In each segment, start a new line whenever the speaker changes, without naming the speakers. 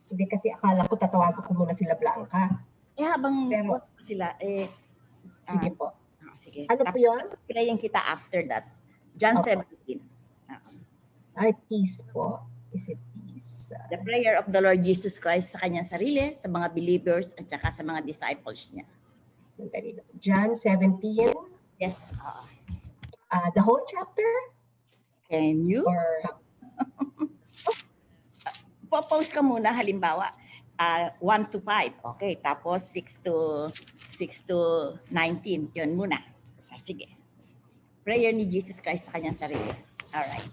Hindi kasi akala ko tatawagan ko muna sila Blanca.
Habang
Pero,
sila,
sige po.
Sige.
Ano po yun?
Prayin kita after that. John 17.
Ay, peace po. Is it peace?
The prayer of the Lord Jesus Christ sa kanyang sarili, sa mga believers, at saka sa mga disciples niya.
John 17?
Yes.
The whole chapter?
Can you?
Or...
Post ka muna, halimbawa, 1 to 5. Okay, tapos 6 to 19. Yun muna. Sige. Prayer ni Jesus Christ sa kanyang sarili. Alright.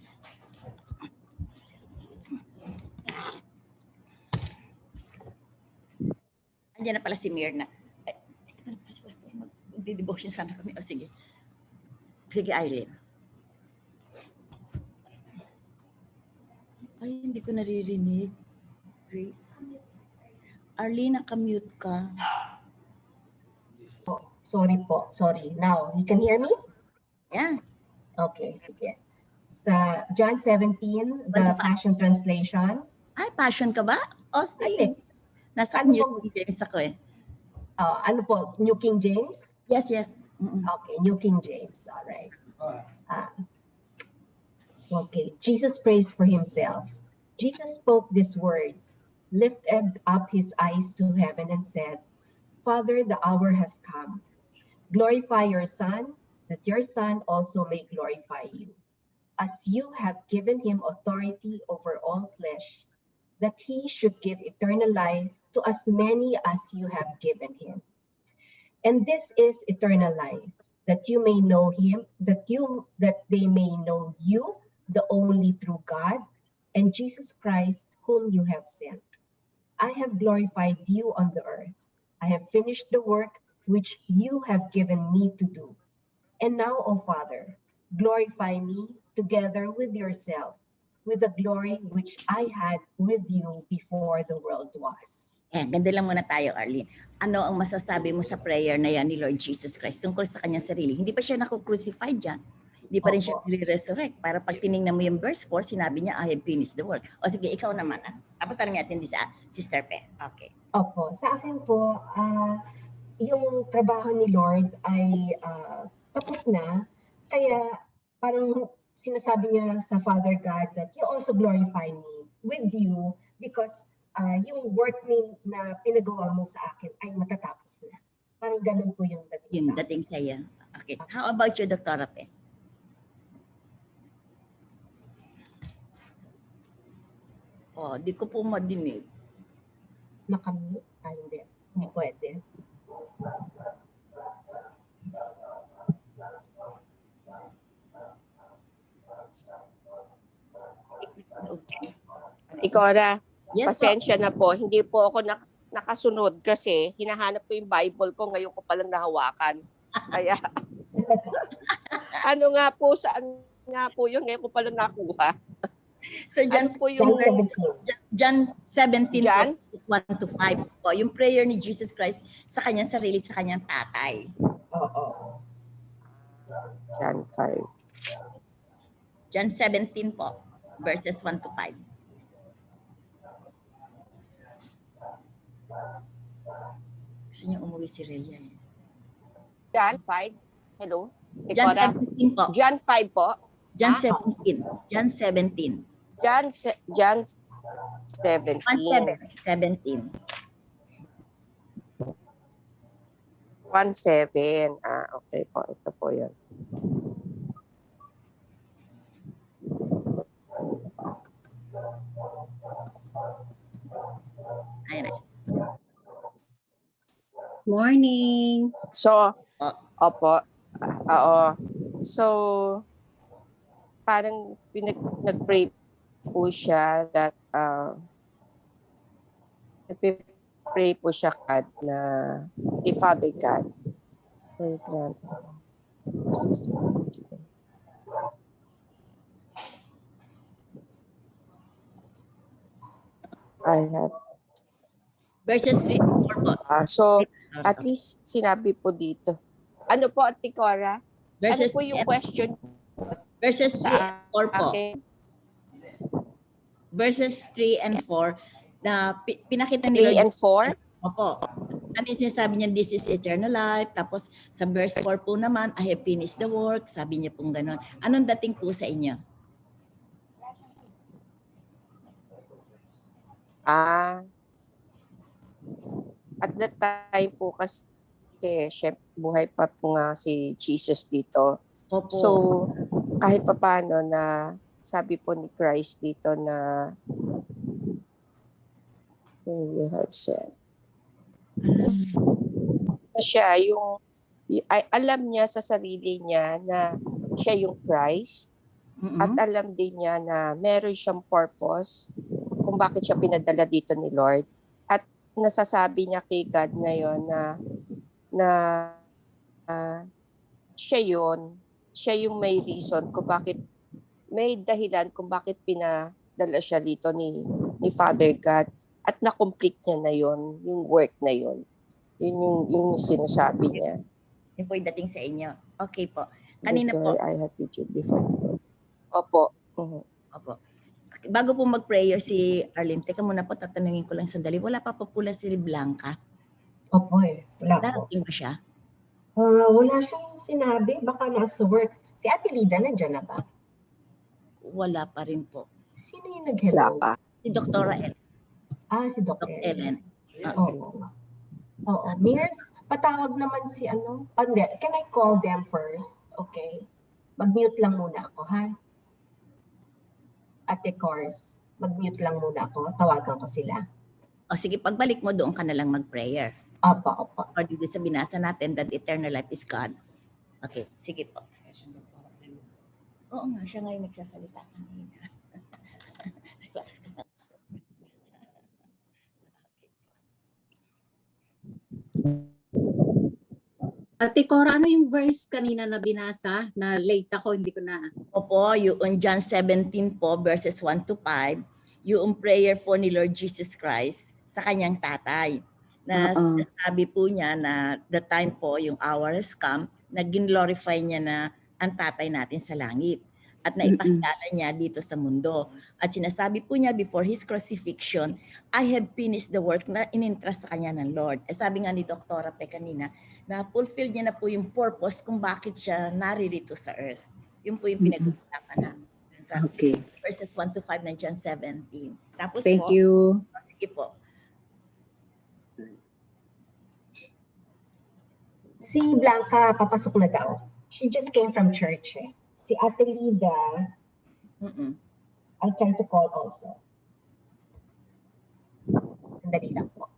Andiyan na pala si Mirna. Ito na pala si Pastor. Mag-devotion sana kami. Sige. Sige, Eileen. Ay, hindi ko naririnig. Grace. Arlene, naka-mute ka.
Oh, sorry po. Sorry. Now, you can hear me?
Yeah.
Okay, sige. Sa John 17, the Passion Translation.
Ay, Passion ka ba? O, sige. Nasa
Ano
New King James ako eh.
Ano po? New King James?
Yes, yes.
Okay, New King James. All right. Okay, Jesus prays for himself. Jesus spoke these words, lifted up his eyes to heaven and said, Father, the hour has come. Glorify your Son, that your Son also may glorify you, as you have given him authority over all flesh, that he should give eternal life to as many as you have given him. And this is eternal life, that you may know him, that they may know you, the only true God, and Jesus Christ, whom you have sent. I have glorified you on the earth. I have finished the work which you have given me to do. And now, O Father, glorify me together with yourself, with the glory which I had with you before the world was.
Ganda lang muna tayo, Arlene. Ano ang masasabi mo sa prayer na yan ni Lord Jesus Christ tungkol sa kanyang sarili? Hindi pa siya naku-crucified dyan. Hindi pa rin siya re-resurrect. Para pag tinignan mo yung verse 4, sinabi niya, I have finished the work. O sige, ikaw naman. Tapos tanong natin din sa Sister Pe. Okay.
Opo. Sa akin po, yung trabaho ni Lord ay tapos na. Kaya parang sinasabi niya sa Father God that you also glorify me with you because yung work na pinagawa mo sa akin ay matatapos na. Parang ganun po yung dating.
Yung dating sa'yo. Okay. How about you, Dr. Pe? Oh, di ko po madinig.
Nakamute? Hindi. Hindi pwede.
Ikora,
Yes,
pasensya na po. Hindi po ako nakasunod kasi hinahanap ko yung Bible ko. Ngayon ko palang nahawakan. Kaya, ano nga po, saan nga po yun? Ngayon ko palang nakuha.
So, John,
ano po yung
John 17,
John?
1 to 5 po. Yung prayer ni Jesus Christ sa kanyang sarili, sa kanyang tatay.
Oo.
John 5.
John 17 po, verses 1 to 5. Gusto niya umuwi si Rhea eh.
John 5? Hello?
John
Ikora?
17 po.
John 5 po?
John 17. John 17.
John 17.
17.
1:7. Okay po. Ito po yun.
Ayan.
Morning.
So, opo. Oo. So, parang nag-pray po siya that nag-pray po siya God na kay Father God. I have
Verses 3 and 4 po.
so, at least sinabi po dito. Ano po, Ate Cora?
Verses
Ano po yung question
Verses 3 and 4 po.
akin?
Verses 3 and 4, na pinakita ni
3
Lord.
and 4?
Opo. Ano yung sinasabi niya, this is eternal life. Tapos sa verse 4 po naman, I have finished the work. Sabi niya pong gano'n. Anong dating po sa inyo?
At that time po kasi, syempre, buhay pa po nga si Jesus dito.
Opo.
So, kahit papaano na sabi po ni Christ dito na you have said, na siya alam niya sa sarili niya na siya yung Christ, at alam din niya na meron siyang purpose kung bakit siya pinadala dito ni Lord. At nasasabi niya kay God ngayon na siya yung may reason kung bakit, may dahilan kung bakit pinadala siya dito ni Father God, at na-complete niya na yon, yung work na yon. Yun yung sinasabi niya.
Yun po yung dating sa inyo. Okay po. Kanina po.
I have with you before. Opo.
Opo. Bago po mag-prayer si Arlene, teka muna po, tatanungin ko lang sandali. Wala pa po pula si Blanca.
Opo wala po.
Darating ba siya?
Wala siyang sinabi, baka nasa work. Si Ate Lida, nandiyan na ba?
Wala pa rin po.
Sino yung nag-hello?
Wala pa.
Si Dr. Ellen.
Si Dr.
Dr. Ellen.
Oo. Mears, patawag naman si ano. Can I call them first? Okay. Mag-mute lang muna ako, ha? Ate Cors, mag-mute lang muna ako. Tawagan ko sila.
O sige, pagbalik mo doon ka na lang mag-prayer.
Opo.
Or dito sa binasa natin that eternal life is God. Okay, sige po. Oo nga, siya nga yung nagsasalita kanina. Relax ka na.
Ate Cora, ano yung verse kanina na binasa? Na late ako, hindi ko na.
Opo, yung John 17 po, verses 1 to 5, yung prayer po ni Lord Jesus Christ sa kanyang tatay. Na sabi po niya na the time po, yung hour has come, na ginglorify niya na ang tatay natin sa langit. At naipakilala niya dito sa mundo. At sinasabi po niya before his crucifixion, I have finished the work na inintrust sa kanya ng Lord. Sabi nga ni Dr. Pe kanina, na fulfill niya na po yung purpose kung bakit siya naririto sa earth. Yun po yung pinag-uusapan na.
Okay.
Verses 1 to 5 ng John 17. Tapos
Thank
po,
you.
sige po.
Si Blanca, papasok na daw. She just came from church. Si Ate Lida, I try to call also. Sandali lang po.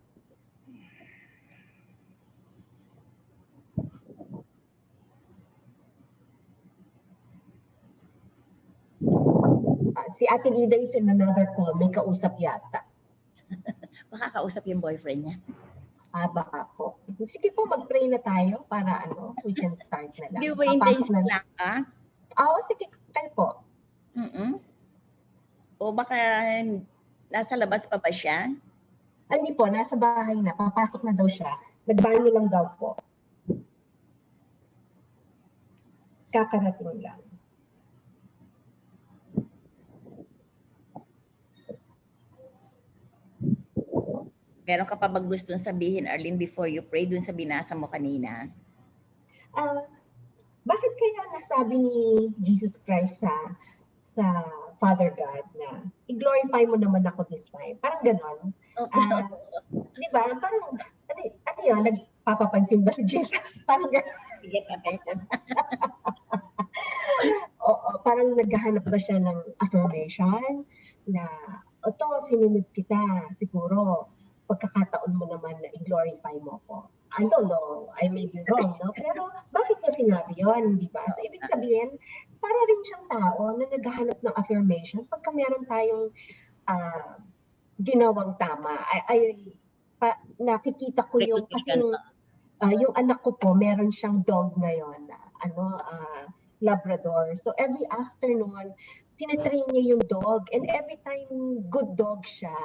Si Ate Lida is in another call. May kausap yata.
Baka kausap yung boyfriend niya.
Baka po. Sige po, mag-pray na tayo para we can start na lang.
Hindi ba hintayin si
na.
Blanca?
Sige, kayo po.
O baka nasa labas pa ba siya?
Hindi po, nasa bahay na. Papasok na daw siya. Nagbanyo lang daw po. Kakarating lang.
Meron ka pa bang gustong sabihin, Arlene, before you pray dun sa binasa mo kanina?
Bakit kaya nasabi ni Jesus Christ sa Father God na i-glorify mo naman ako this time? Parang ganon. Di ba? Parang, ano yun? Nagpapapansin ba si Jesus? Parang ganon. Oo, parang naghahanap ba siya ng affirmation na, sinunod kita, siguro, pagkakataon mo naman na i-glorify mo ko. I don't know, I may be wrong, no? Pero bakit niya sinabi yun, di ba? So, ibig sabihin, para rin siyang tao na naghahanap ng affirmation pagka meron tayong ginawang tama. Nakikita ko yung, kasi yung anak ko po, meron siyang dog ngayon, Labrador. So, every afternoon, tinatrain niya yung dog, and every time good dog siya,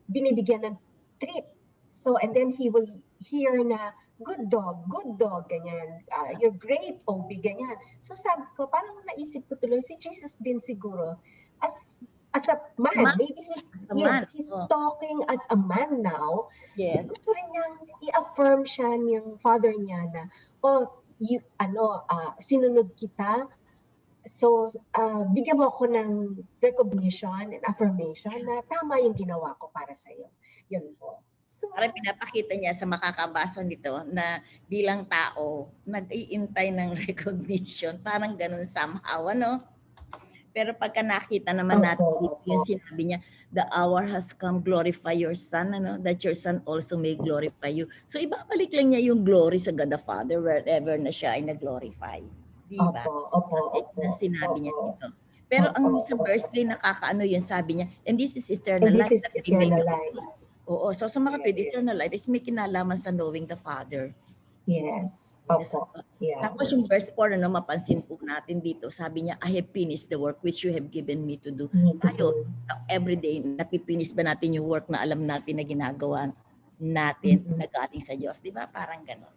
binibigyan ng treat. So, and then he will hear na, good dog, ganyan. You're great, Obi, ganyan. So, sabi ko, parang naisip ko tuloy, si Jesus din siguro, as as a man.
Man.
Maybe
A man.
he's
Oh,
talking as a man now.
yes.
Gusto rin niyang i-affirm siya ng father niya na, sinunod kita. So, bigyan mo ako ng recognition and affirmation na tama yung ginawa ko para sa'yo. Yun po. So,
Parang pinapakita niya sa makakabasa nito na bilang tao, nag-iintay ng recognition. Parang ganun somehow, ano? Pero pagka nakita naman natin
Opo,
yung
opo.
sinabi niya, the hour has come, glorify your son, ano? That your son also may glorify you. So ibabalik lang niya yung glory sa God the Father wherever na siya ay nag-glorify. Di ba?
Opo.
Ang sinabi niya dito. Pero ang sa verse 3, nakakaano yun, sabi niya, and this is eternal
And
life.
this is
that they may
eternal
know."
life.
Oo, so sa mga kapatid, eternal life is may kinalaman sa knowing the Father.
Yes. Opo. Yeah.
Tapos yung verse 4, mapansin po natin dito, sabi niya, I have finished the work which you have given me to do. Tayo, everyday, napipinis ba natin yung work na alam natin na ginagawa natin na galing sa Diyos? Di ba? Parang gano'n.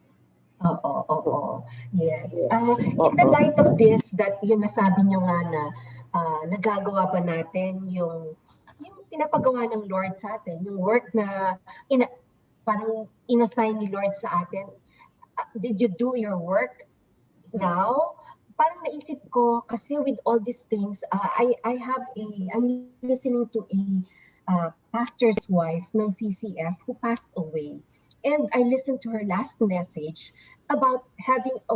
Oo. Yes. In the light of this, that yung nasabi nyo nga na nagagawa ba natin yung pinapagawa ng Lord sa atin, yung work na parang inassign ni Lord sa atin. Did you do your work now? Parang naisip ko, kasi with all these things, I'm listening to a pastor's wife ng CCF who passed away. And I listened to her last message about having a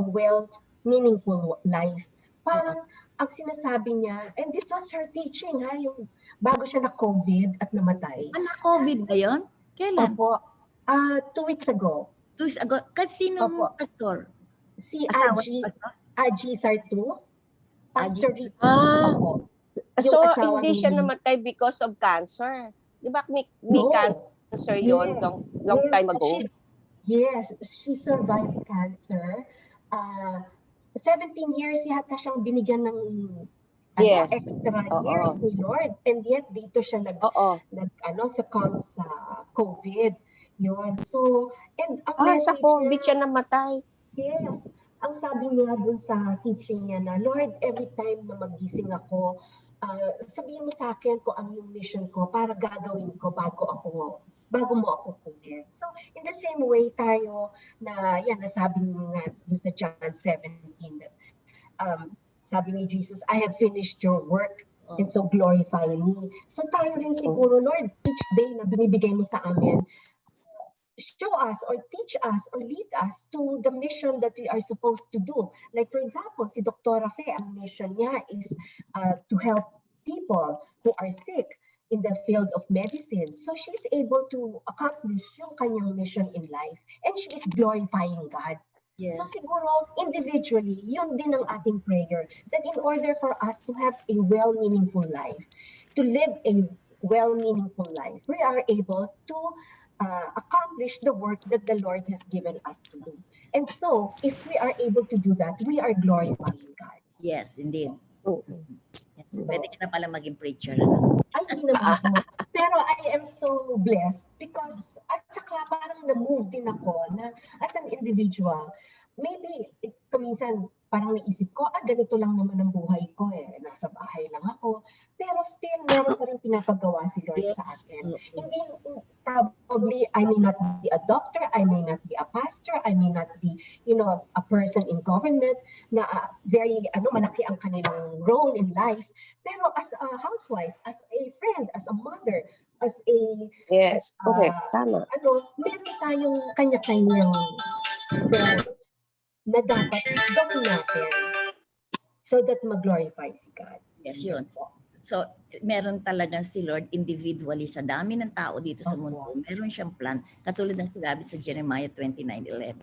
meaningful life. Parang ang sinasabi niya, and this was her teaching, yung bago siya na-COVID at namatay.
Na-COVID ba yun? Kailan?
Opo, 2 weeks ago.
2 weeks ago. Kasi sinong
Opo.
pastor?
Si
Asawa ni pastor?
Aji Sartu. Pastor Rico. Opo.
So,
Yung asawa
hindi siya
ni-
namatay because of cancer. Di ba may
No.
cancer yun long time ago?
She survived cancer. 17 years yata siyang binigyan ng extra years ni Lord. And yet, dito siya succumb sa COVID. Yun. So, and ang
sa
message
COVID
niya,
siya namatay.
yes. Ang sabi niya dun sa teaching niya na, Lord, every time na magising ako, sabihin mo sa akin kung ano yung mission ko para gagawin ko bago mo ako kunin. So, in the same way tayo na, nasabi nga dun sa John 17, sabi ni Jesus, I have finished your work and so glorify me. So tayo rin siguro, Lord, each day na binibigay mo sa amin, show us or teach us or lead us to the mission that we are supposed to do. Like for example, si Dr. Fe, ang mission niya is to help people who are sick in the field of medicine. So she's able to accomplish yung kanyang mission in life. And she is glorifying God.
Yes.
So siguro, individually, yun din ang ating prayer. That in order for us to have a well-meaningful life, to live a well-meaningful life, we are able to accomplish the work that the Lord has given us to do. And so, if we are able to do that, we are glorifying God.
Yes, indeed. Yes.
So,
Pwede ka na pala maging preacher.
Ay, hindi naman po. Pero I am so blessed because at saka parang na-move din ako na as an individual, maybe kuminsan parang naisip ko, ganito lang naman ang buhay ko nasa bahay lang ako. Pero still, meron pa rin pinapagawa si Lord sa atin. Hindi, probably, I may not be a doctor, I may not be a pastor, I may not be, a person in government na very, malaki ang kanilang role in life. Pero as a housewife, as a friend, as a mother, as a...
Yes, correct. Tama.
Meron tayong kanya-kanyang role na dapat gawin natin so that mag-glorify si God.
Yes, yun. So, meron talagang si Lord individually sa dami ng tao dito sa mundo. Meron siyang plan. Katulad ng sinabi sa Jeremiah 29:11,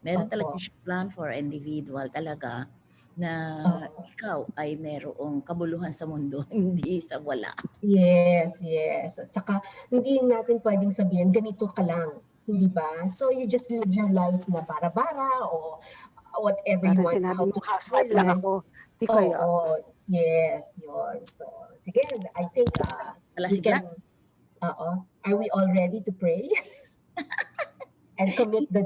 Meron talagang siyang plan for individual talaga na ikaw ay merong kabuluhan sa mundo, hindi sa wala.
Yes. At saka, hindi natin pwedeng sabihin, ganito ka lang. Hindi ba? So you just live your life na bara-bara o whatever you want.
Sinabi mo, housewife lang ako. Di kaya.
Yes, yun. So, sige, I think we can, are we all ready to pray? and commit the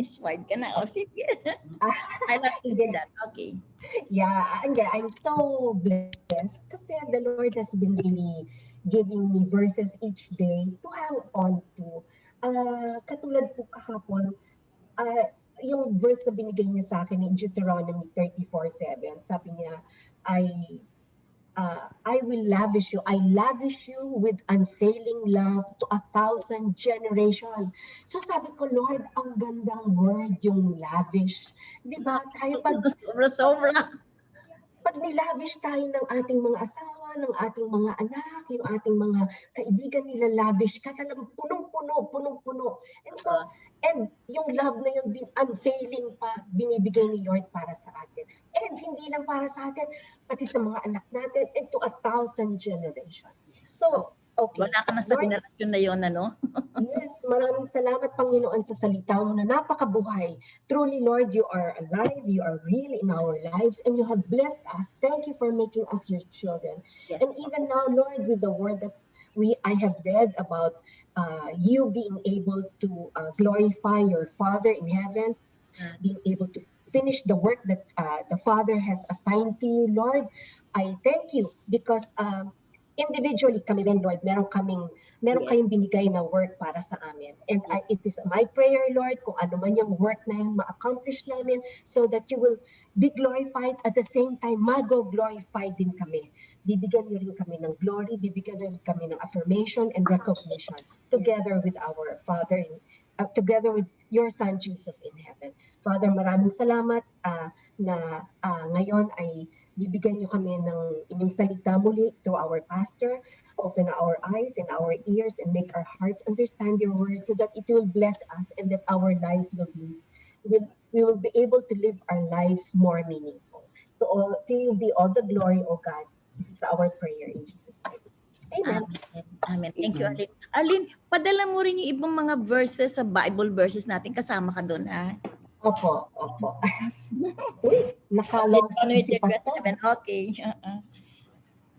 Smart ka na. O, sige.
Ah,
I love to do
hindi.
that. Okay.
Yeah, hindi, I'm so blessed kasi the Lord has been really giving me verses each day to hang on to. Katulad po kahapon, ah, yung verse na binigay niya sa akin in Deuteronomy 34:7, sabi niya, I I will lavish you. I lavish you with unfailing love to 1,000 generations. So sabi ko, Lord, ang gandang word yung lavish. Di ba? Tayo
Sobra.
pag nilavish tayo ng ating mga asawa, ng ating mga anak, yung ating mga kaibigan nila lavish ka, talagang punong-puno, punong-puno. And yung love na yun, unfailing pa, binibigay ni Lord para sa atin. And hindi lang para sa atin, pati sa mga anak natin, and to 1,000 generations. So, okay.
Wala ka na sa binarasyon na yun, ano?
Yes, maraming salamat Panginoon sa salita mo na napakabuhay. Truly, Lord, you are alive, you are real in our lives, and you have blessed us. Thank you for making us your children.
Yes.
And even now, Lord, with the word that I have read about you being able to glorify your Father in heaven, being able to finish the work that the Father has assigned to you, Lord, I thank you because individually kami rin, Lord, meron kayong binigay na work para sa amin. And it is my prayer, Lord, kung ano man yung work na yun ma-accomplish namin so that you will be glorified at the same time, mag-glorify din kami. Bibigyan niyo rin kami ng glory, bibigyan niyo rin kami ng affirmation and recognition together with our Father, together with your Son, Jesus in heaven. Father, maraming salamat na ngayon ay bibigyan niyo kami ng inyong salita muli through our pastor. Open our eyes and our ears and make our hearts understand your word so that it will bless us and that our lives we will be able to live our lives more meaningful. To you be all the glory, O God. This is our prayer in Jesus' name. Amen.
Amen. Thank you, Arlene. Arlene, padala mo rin yung ibang mga verses sa Bible verses natin. Kasama ka doon, ha?
Opo. Uy, nakalaw si Pastor.
Okay.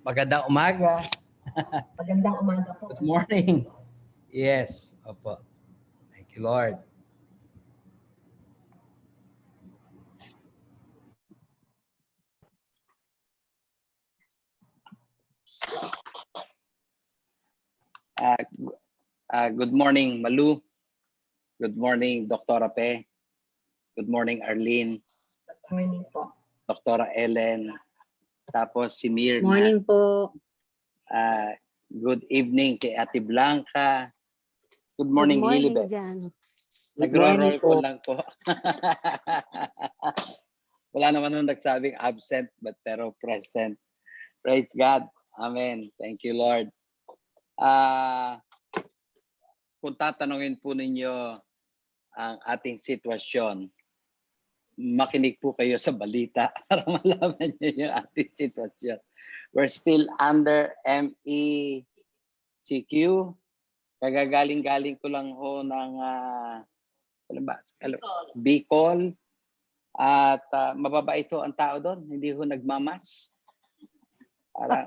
Magandang umaga.
Magandang umaga po.
Good morning. Yes, opo. Thank you, Lord.
Good morning, Malu. Good morning, Dr. Ape. Good morning, Arlene.
Good morning po.
Dr. Ellen. Tapos si Mirna.
Morning po.
Good evening kay Ate Blanca. Good morning, Lilibet. Nagro-roll ko lang po. Wala naman nung nagsabing absent pero present. Praise God. Amen. Thank you, Lord. Kung tatanungin po ninyo ang ating sitwasyon, makinig po kayo sa balita para malaman niyo yung ating sitwasyon. We're still under MECQ. Kagagaling-galing ko lang ho ng Bicol. At mababait ho ang tao doon. Hindi ho nagmamas.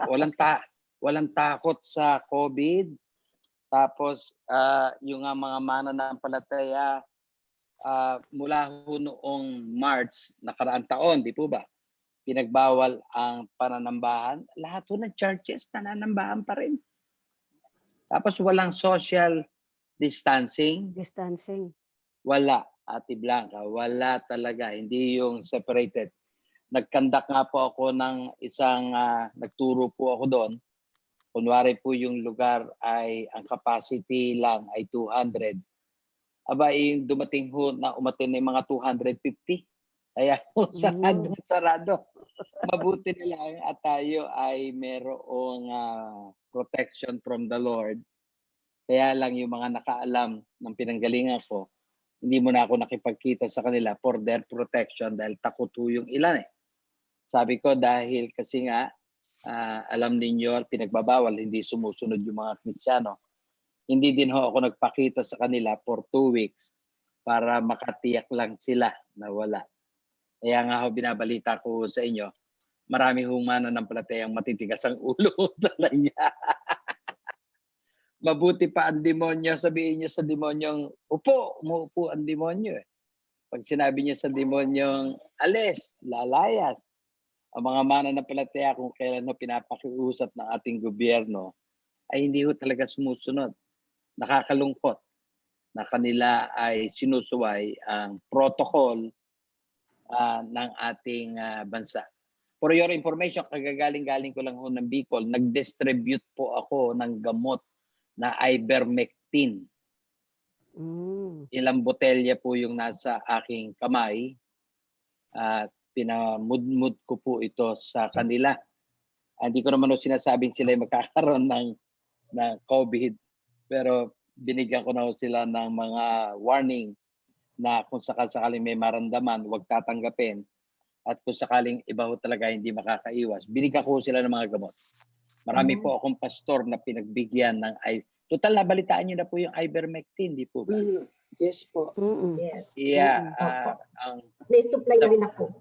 Walang takot sa COVID. Tapos yung mga mananampalataya mula ho noong March nakaraang taon, di po ba? Pinagbawal ang pananambahan. Lahat ho ng churches nananambahan pa rin. Tapos walang social distancing. Wala, Ate Blanca. Wala talaga. Hindi yung separated. Nagkandak nga po ako ng isang, nagturo po ako doon. Kunwari po yung lugar ay, ang capacity lang ay 200. Aba, yung dumating ho na umatin ng mga 250. Kaya po, sarado. Mabuti na lang at tayo ay merong protection from the Lord. Kaya lang yung mga nakaalam ng pinanggalingan ko, hindi mo na ako nakipagkita sa kanila for their protection dahil takot ho yung ilan eh. Sabi ko dahil kasi nga, alam ninyo, pinagbabawal, hindi sumusunod yung mga Kristiyano. Hindi din ho ako nagpakita sa kanila for 2 weeks para makatiyak lang sila na wala. Kaya nga ho, binabalita ko sa inyo, marami hong mananampalatayang matitigas ang ulo talaga. Mabuti pa ang demonyo, sabihin niyo sa demonyong, upo, umuupo ang demonyo eh. Pag sinabi niyo sa demonyong, alis, lalayas. Ang mga mananampalataya kung kailan ho pinapakiusap ng ating gobyerno, ay hindi ho talaga sumusunod. Nakakalungkot na kanila ay sinusuway ang protocol ng ating bansa. For your information, kagagaling-galing ko lang ho ng Bicol, nag-distribute po ako ng gamot na ivermectin. Ilang botelya po yung nasa aking kamay at pinamudmud ko po ito sa kanila. Hindi ko naman sinasabing sila magkakaroon ng COVID, pero binigyan ko na sila ng mga warning na kung sakaling may maramdaman, huwag tatanggapin. At kung sakaling iba ho talaga hindi makakaiwas, binigyan ko sila ng mga gamot. Marami po akong pastor na pinagbigyan ng total na balitaan niyo na po yung ivermectin, di po ba?
Yes po.
Yes.
Yeah.
May supply na rin ako.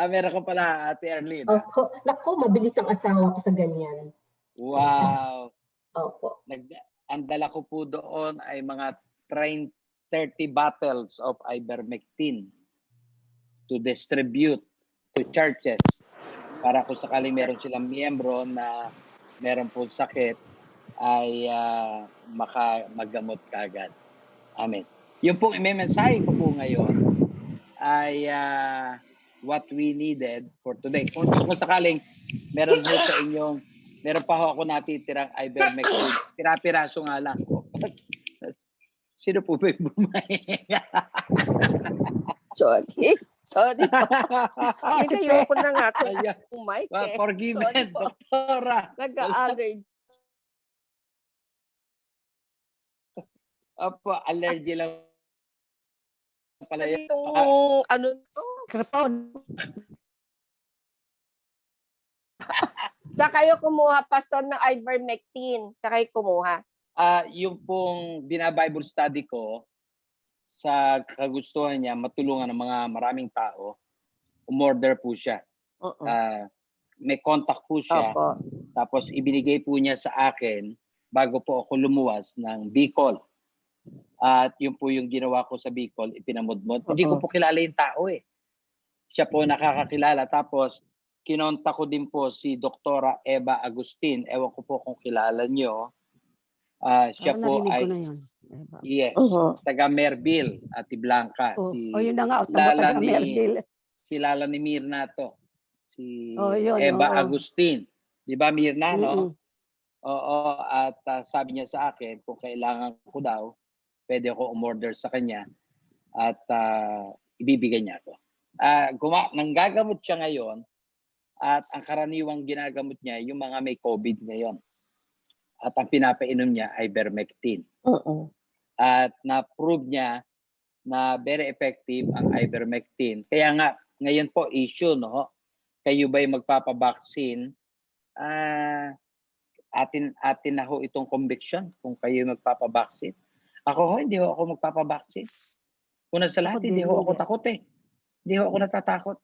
Meron ko pala, Ate Arlene.
Opo. Naku, mabilis ang asawa ko sa ganyan.
Wow.
Opo.
Ang dala ko po doon ay mga 30 bottles of ivermectin to distribute to churches para kung sakaling meron silang miyembro na meron po sakit ay magamot kaagad. Amen. Yung pong may mensahe ko po ngayon ay what we needed for today. Kung sakaling meron po sa inyong, meron pa ho ako natitirang ivermectin. Pira-piraso nga lang po. Sino po ba yung bumahinga?
Sorry po. Inayo ko na nga itong mic eh.
Forgiven, doktora.
Nag-allergy.
Opo, allergy lang pala yun.
Yung ano to?
Kripon.
Sa kayo kumuha, pastor, ng ivermectin? Sa kayo kumuha?
Yung pong bina-Bible study ko, sa kagustuhan niya, matulungan ng mga maraming tao, umorder po siya. May contact po siya.
Opo.
Tapos ibinigay po niya sa akin bago po ako lumuwas ng Bicol. At yun po yung ginawa ko sa Bicol, ipinamudmod. Hindi ko po kilala yung tao eh. Siya po nakakakilala. Tapos kinontak ko din po si Doktora Eva Agustin. Ewan ko po kung kilala niyo. Siya po
Narinig
ay...
ko na yun.
Yes. Taga Merville, Ate Blanca.
Yun na nga. Taga Merville.
Kilala ni Mirna to. Si
Yun,
Eva Agustin. Di ba Mirna, no? Oo. At sabi niya sa akin, kung kailangan ko daw, pwede ako umorder sa kanya at ibibigay niya ako. Nanggagamot siya ngayon at ang karaniwang ginagamot niya, yung mga may COVID ngayon. At ang pinapainom niya ay ivermectin. At na-prove niya na very effective ang ivermectin. Kaya nga, ngayon po issue, no? Kayo ba'y magpapabaksin? Atin na ho itong conviction kung kayo magpapabaksin. Ako ho, hindi ho ako magpapabaksin. Una sa lahat, hindi ho ako takot eh. Hindi ho ako natatakot.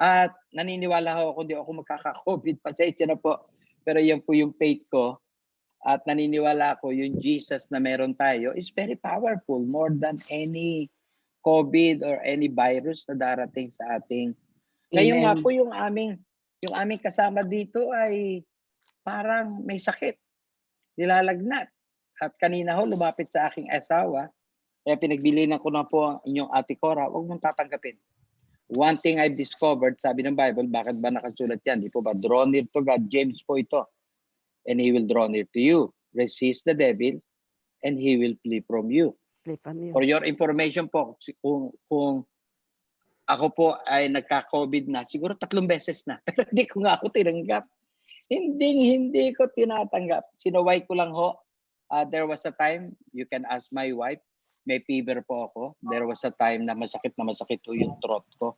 At naniniwala ho ako, hindi ako magkaka-COVID. Pasensya na po. Pero yan po yung faith ko. At naniniwala ako, yung Jesus na meron tayo is very powerful. More than any COVID or any virus na darating sa ating. Ngayon nga po yung aming kasama dito ay parang may sakit. Nilalagnat. At kanina ho, lumapit sa aking asawa. Kaya pinagbilinan ko na po ang inyong Ate Cora, huwag mong tatanggapin. One thing I've discovered, sabi ng Bible, bakit ba nakasulat yan? Di po ba? Draw near to God. James po ito. And He will draw near to you. Resist the devil and he will flee from you. For your information po, kung ako po ay nagka-COVID na, siguro 3 beses na, pero hindi ko nga ako tinanggap. Hindi ko tinatanggap. Sinaway ko lang ho. There was a time, you can ask my wife, may fever po ako. There was a time na masakit ho yung throat ko.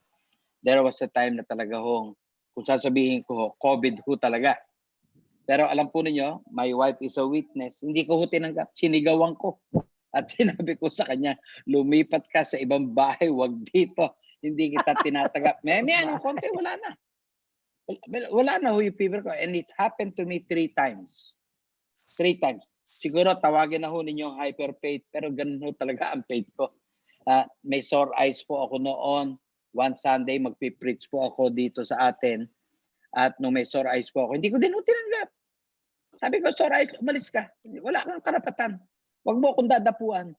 There was a time na talaga hong, kung sasabihin ko ho, COVID ho talaga. Pero alam po ninyo, my wife is a witness. Hindi ko ho tinanggap. Sinigawan ko. At sinabi ko sa kanya, lumipat ka sa ibang bahay, wag dito. Hindi kita tinatanggap. May konti, wala na. Wala na ho yung fever ko. And it happened to me 3 times. 3 times. Siguro tawagin na ho ninyo hyper faith, pero ganun ho talaga ang faith ko. May sore eyes po ako noon. One Sunday, magpipreach po ako dito sa atin. At nung may sore eyes po ako, hindi ko din ho tinanggap. Sabi ko, sore eyes, umalis ka. Wala kang karapatan. Huwag mo akong dadapuan.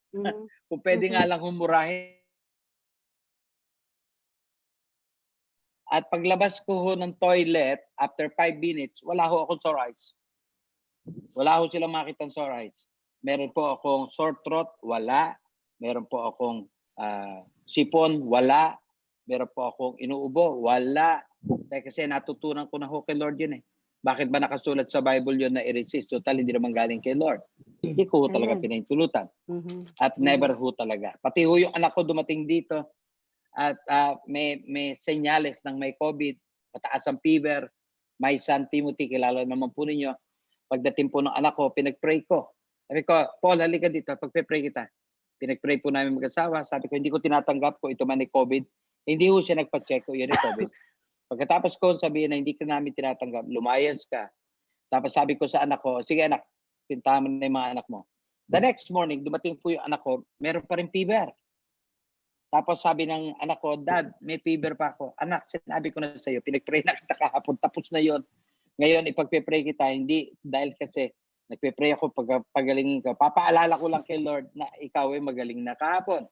Kung pwede nga lang humurahin. At paglabas ko ho ng toilet, after 5 minutes, wala ho akong sore eyes. Wala ho silang makitang sore eyes. Meron po akong sore throat, wala. Meron po akong sipon, wala. Meron po akong inuubo, wala. Kasi natutunan ko na ho kay Lord yun eh. Bakit ba nakasulat sa Bible yun na i-resist? Total, hindi naman galing kay Lord. Hindi ko ho talaga pinahintulutan. At never ho talaga. Pati ho yung anak ko dumating dito at may senyales ng may COVID, mataas ang fever. My son Timothy, kilala naman po ninyo. Pagdating po ng anak ko, pinag-pray ko. Sabi ko, Paul, halika dito, pag-pray kita. Pinag-pray po namin mag-asawa. Sabi ko, hindi ko tinatanggap ko ito man ay COVID. Hindi ho siya nagpa-check ko, yun ay COVID. Pagkatapos ko sabihin na hindi ka namin tinatanggap, lumayas ka. Tapos sabi ko sa anak ko, sige anak, tintahan mo na yung mga anak mo. The next morning, dumating po yung anak ko, meron pa rin fever. Tapos sabi ng anak ko, Dad, may fever pa ako. Anak, sinabi ko na sa iyo, pinag-pray na kita kahapon, tapos na yon. Ngayon, ipagpe-pray kita, hindi dahil kasi nagpe-pray ako pagalingin ka. Papaalala ko lang kay Lord na ikaw ay magaling na kahapon.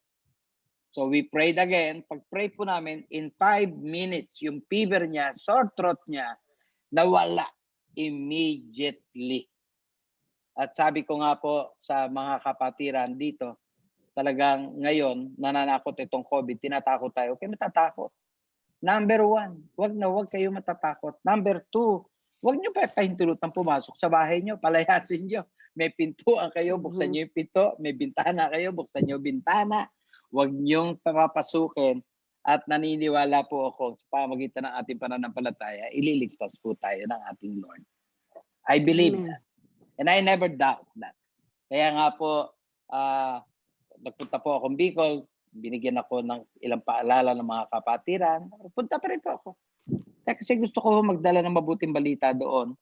So we prayed again. Pag-pray po namin, in 5 minutes, yung fever niya, sore throat niya, nawala immediately. At sabi ko nga po sa mga kapatiran dito, talagang ngayon, nananakot itong COVID, tinatakot tayo. Okay, matatakot. Number 1, wag kayo matatakot. Number 2, wag nyo pa pahintulutang pumasok sa bahay nyo, palayasin nyo. May pintuan kayo, buksan nyo yung pinto. May bintana kayo, buksan nyo yung bintana. Huwag nyong papapasukin at naniniwala po ako sa pamagitan ng ating pananampalataya, ililigtas po tayo ng ating Lord. I believe that. And I never doubt that. Kaya nga po, nagpunta po akong Bicol, binigyan ako ng ilang paalala ng mga kapatiran. Punta pa rin po ako. Kasi gusto ko magdala ng mabuting balita doon.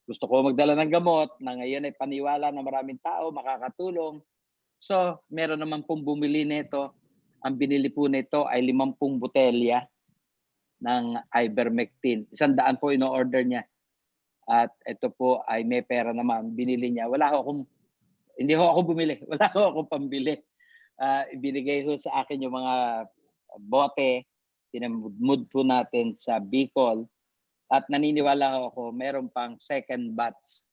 Gusto ko magdala ng gamot na ngayon ay paniwala ng maraming tao, makakatulong. So, meron naman pong bumili nito. Ang binili po nito ay 50 botelya ng ivermectin. 100 po ino-order niya. At ito po ay may pera naman. Binili niya. Hindi ho ako bumili. Wala ho akong pambili. Ibinigay ho sa akin yung mga bote. Tinamud po natin sa Bicol. At naniniwala ho ako, meron pang second batch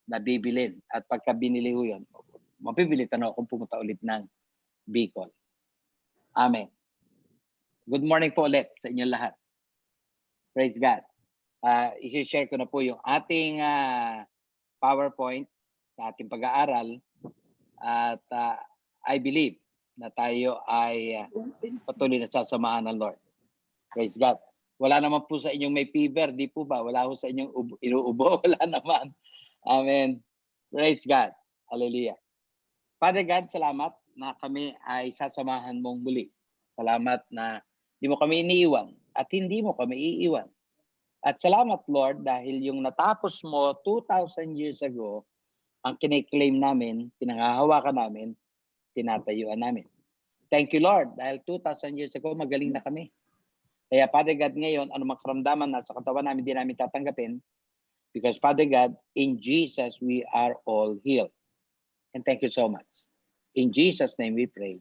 na bibilin. At pagka binili ho yun, mapipilitan ako kung pumunta ulit ng Bicol. Amen. Good morning po ulit sa inyong lahat. Praise God. I-share ko na po yung ating PowerPoint sa ating pag-aaral. At I believe na tayo ay patuloy na sasamahan ng Lord. Praise God. Wala naman po sa inyong may fever, di po ba? Wala po sa inyong inuubo. Wala naman. Amen. Praise God. Hallelujah. Father God, salamat na kami ay sasamahan mong muli. Salamat na di mo kami iniiwan at hindi mo kami iiwan. At salamat, Lord, dahil yung natapos mo 2,000 years ago, ang kiniklaim namin, pinangahawakan namin, tinatayuan namin. Thank you, Lord, dahil 2,000 years ago, magaling na kami. Kaya, Father God, ngayon, anumang karamdaman na sa katawan namin, di namin tatanggapin. Because, Father God, in Jesus, we are all healed. And thank you so much. In Jesus' name we pray.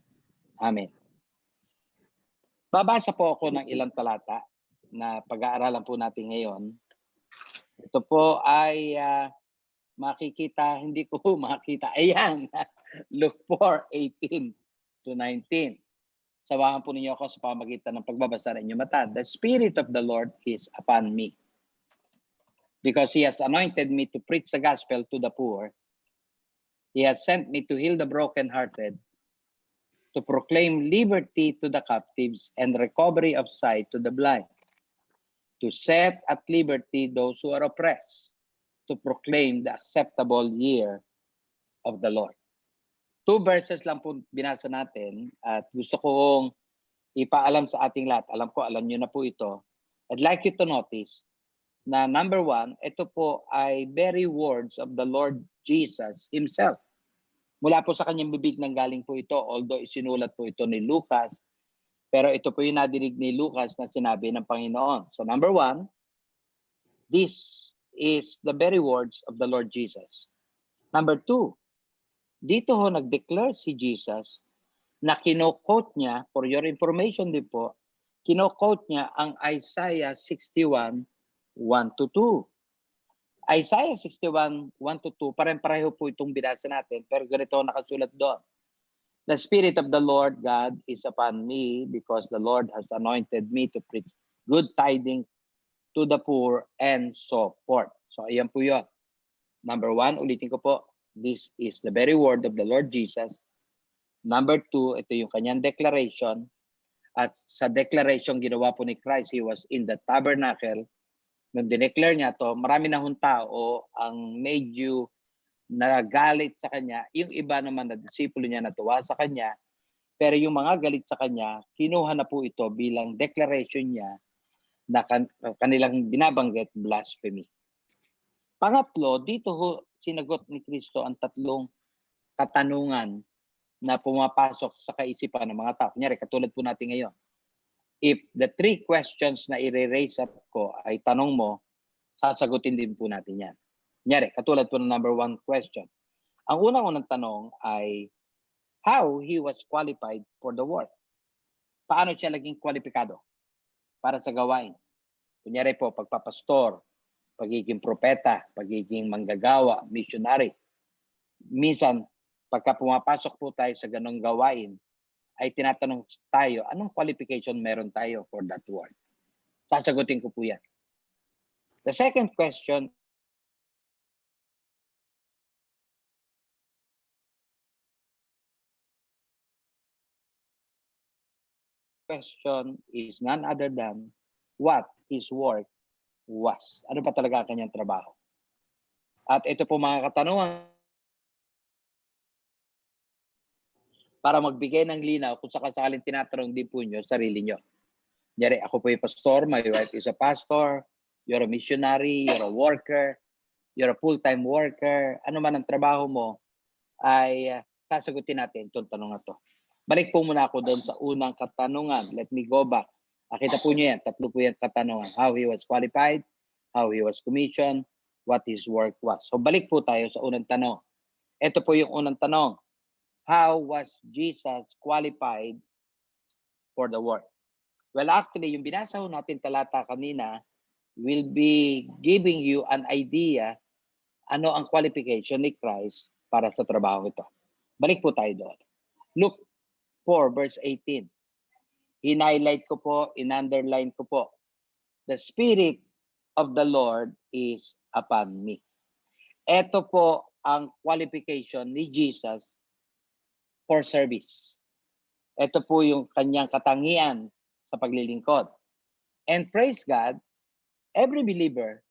Amen. Babasa po ako ng ilang talata na pag-aaralan po natin ngayon. Ito po ay makikita, hindi ko makita. Ayan, Luke 4:18 to 19. Sawahan po ninyo ako sa pamagitan ng pagbabasa ng inyong mata. The Spirit of the Lord is upon me, because He has anointed me to preach the gospel to the poor. He has sent me to heal the brokenhearted, to proclaim liberty to the captives and recovery of sight to the blind, to set at liberty those who are oppressed, to proclaim the acceptable year of the Lord. 2 verses lang po binasa natin at gusto kong ipaalam sa ating lahat. Alam ko, alam nyo na po ito. I'd like you to notice na number 1, ito po ay very words of the Lord Jesus Himself. Mula po sa kanyang bibig nang galing po ito, although isinulat po ito ni Lucas, pero ito po yung nadinig ni Lucas na sinabi ng Panginoon. So number 1, this is the very words of the Lord Jesus. Number 2, dito ho nag-declare si Jesus na kino-quote niya, for your information din po, kino-quote niya ang Isaiah 61, 1-2. Isaiah 61, 1-2, parang-pareho po itong binasa natin, pero ganito nakasulat doon. The Spirit of the Lord God is upon me because the Lord has anointed me to preach good tidings to the poor and so forth. So ayan po yun. Number 1, ulitin ko po, this is the very word of the Lord Jesus. Number 2, ito yung kanyang declaration. At sa declaration ginawa po ni Christ, He was in the tabernacle. Nung dineclare niya to, marami na hong tao ang medyo nagalit sa kanya. Yung iba naman na disipulo niya natuwa sa kanya. Pero yung mga galit sa kanya, kinuha na po ito bilang declaration niya na kanilang binabanggit blasphemy. Pangatlo, dito ho sinagot ni Kristo ang 3 katanungan na pumapasok sa kaisipan ng mga tao. Kunyari, katulad po natin ngayon. If the 3 questions na i-raise up ko ay tanong mo, sasagutin din po natin yan. Kunyari, katulad po ng number 1 question. Ang unang tanong ay how he was qualified for the work. Paano siya naging kwalipikado para sa gawain? Kunyari po, pagpapastor, pagiging propeta, pagiging manggagawa, missionary. Minsan, pagka pumapasok po tayo sa ganong gawain, ay tinatanong tayo, anong qualification meron tayo for that work? Sasagutin ko po yan. The second question is none other than what his work was. Ano pa talaga ang kanyang trabaho? At ito po mga katanungan para magbigay ng linaw kung sakaling tinatanong din po nyo sarili nyo. Kunyari, ako po yung pastor, my wife is a pastor, you're a missionary, you're a worker, you're a full-time worker, ano man ang trabaho mo, ay sasagutin natin itong tanong na to. Balik po muna ako doon sa unang katanungan. Let me go back. Nakita po nyo yan, 3 po yung katanungan. How he was qualified, how he was commissioned, what his work was. So balik po tayo sa unang tanong. Ito po yung unang tanong. How was Jesus qualified for the work? Well, actually, yung binasa ho natin talata kanina will be giving you an idea ano ang qualification ni Christ para sa trabaho ito. Balik po tayo doon. Luke 4 verse 18. In-highlight ko po, in-underline ko po. The Spirit of the Lord is upon me. Ito po ang qualification ni Jesus for service. Ito po yung kanyang katangian sa paglilingkod. And praise God, every believer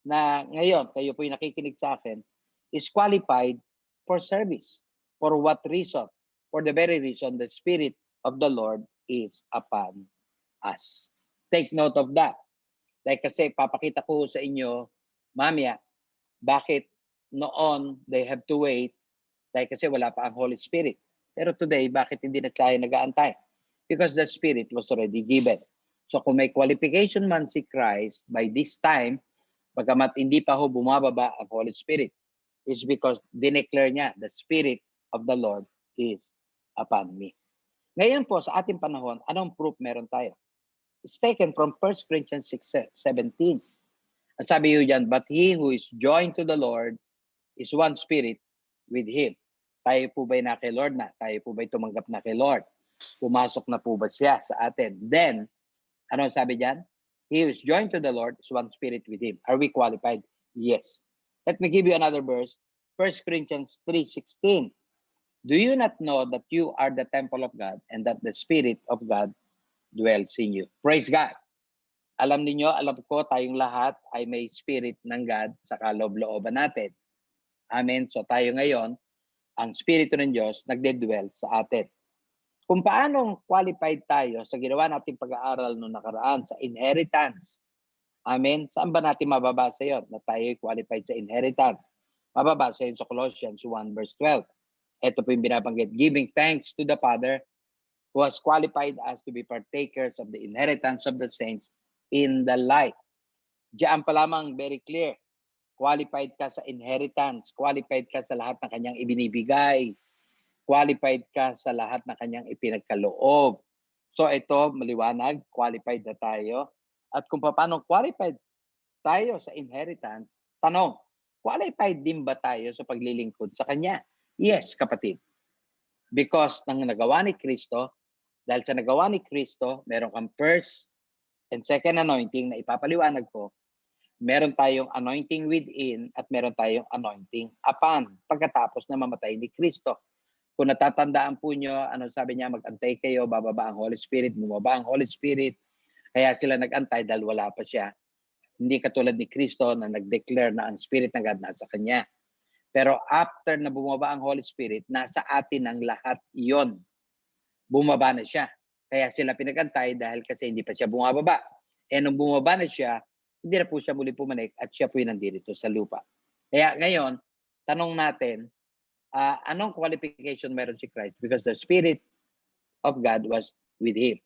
na ngayon, kayo po yung nakikinig sa akin, is qualified for service. For what reason? For the very reason the Spirit of the Lord is upon us. Take note of that. Like kasi papakita ko sa inyo, mamaya, bakit noon they have to wait, like kasi wala pa ang Holy Spirit. Pero today, bakit hindi na tayo nag-aantay? Because the Spirit was already given. So kung may qualification man si Christ, by this time, pagkamat hindi pa ho bumababa ang Holy Spirit, is because dineclare niya, the Spirit of the Lord is upon me. Ngayon po, sa ating panahon, anong proof meron tayo? It's taken from 1 Corinthians 6:17. Ang sabi ho dyan, but he who is joined to the Lord is one spirit with Him. Tayo po ba'y na kay Lord na? Tayo po ba'y tumanggap na kay Lord? Pumasok na po ba siya sa atin? Then, ano sabi dyan? He who is joined to the Lord is one spirit with Him. Are we qualified? Yes. Let me give you another verse. 1 Corinthians 3:16. Do you not know that you are the temple of God and that the Spirit of God dwells in you? Praise God. Alam niyo, alam ko, tayong lahat ay may Spirit ng God sa kaloob-looban natin. Amen. So tayo ngayon, ang Espiritu ng Diyos nagde-dwell sa atin. Kung paano qualified tayo sa ginawa nating pag-aaral noong nakaraan sa inheritance Amen? Saan ba natin mababasa yun? Na tayo qualified sa inheritance. Mababasa yun sa Colossians 1 verse 12. Ito po yung binabanggit. Giving thanks to the Father who has qualified us to be partakers of the inheritance of the saints in the light. Diyan pa lamang, very clear. Qualified ka sa inheritance. Qualified ka sa lahat ng kanyang ibinibigay. Qualified ka sa lahat ng kanyang ipinagkaloob. So ito, maliwanag, qualified na tayo. At kung paano qualified tayo sa inheritance, tanong, qualified din ba tayo sa paglilingkod sa Kanya? Yes, kapatid. Because ng nagawa ni Kristo, dahil sa nagawa ni Kristo, meron kang first and second anointing na ipapaliwanag ko, meron tayong anointing within at meron tayong anointing upon pagkatapos na mamatay ni Kristo. Kung natatandaan po nyo, ano sabi niya, mag-antay kayo, bababa ang Holy Spirit, bumaba ang Holy Spirit. Kaya sila nag-antay dahil wala pa siya. Hindi katulad ni Kristo na nag-declare na ang Spirit ng God nasa Kanya. Pero after na bumaba ang Holy Spirit, nasa atin ang lahat yon. Bumaba na siya. Kaya sila pinag-antay dahil kasi hindi pa siya bumababa. E nung bumaba na siya, hindi na po siya muli pumanik at siya po yung nandito sa lupa. Kaya ngayon, tanong natin, anong qualification meron si Christ? Because the Spirit of God was with Him.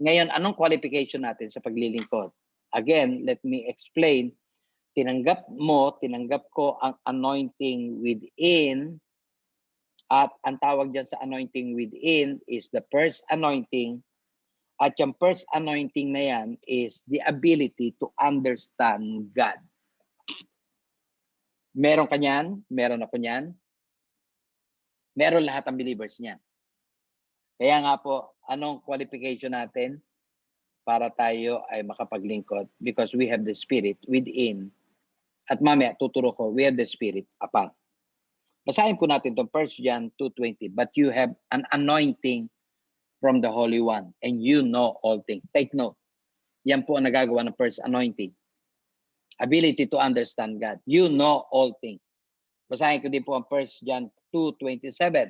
Ngayon, anong qualification natin sa paglilingkod? Again, let me explain. Tinanggap ko ang anointing within, at ang tawag dyan sa anointing within is the first anointing, at yung first anointing na yan is the ability to understand God. Meron ka niyan, meron ako niyan, meron lahat ng believers niyan. Kaya nga po, anong qualification natin para tayo ay makapaglingkod? Because we have the Spirit within. At mamaya, tuturo ko, we have the Spirit upon. Basahin po natin itong 1 John 2:20. But you have an anointing from the Holy One, and you know all things. Take note. Yan po ang nagagawa ng first anointing. Ability to understand God. You know all things. Basahin ko din po ang 1 John 2:27.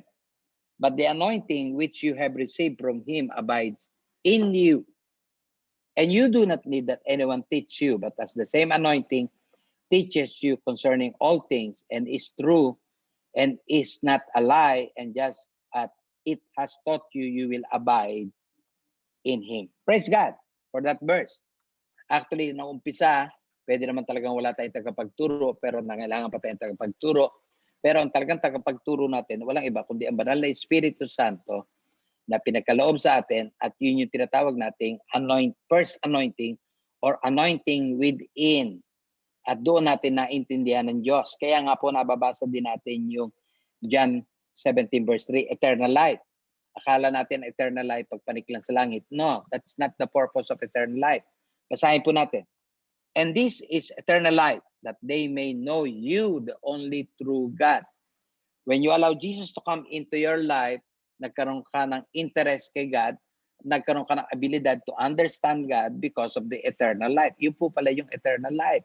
But the anointing which you have received from Him abides in you. And you do not need that anyone teach you, but as the same anointing teaches you concerning all things, and is true, and is not a lie, and just as it has taught you, you will abide in Him. Praise God for that verse. Actually, nung umpisa, pwede naman talagang wala tayong tagapagturo, pero nangailangan pa tayong tagapagturo. Pero ang talagang tagapagturo natin, walang iba kundi ang banal na Espiritu Santo na pinagkaloob sa atin, at yun yung tinatawag nating first anointing or anointing within. At doon natin naintindihan ng Diyos. Kaya nga po nababasa din natin yung John 17 verse 3, eternal life. Akala natin eternal life pagpanik lang sa langit. No, that's not the purpose of eternal life. Basahin po natin. And this is eternal life, that they may know you, the only true God. When you allow Jesus to come into your life, nagkaroon ka ng interest kay God, nagkaroon ka ng abilidad to understand God because of the eternal life. Yun po pala yung eternal life.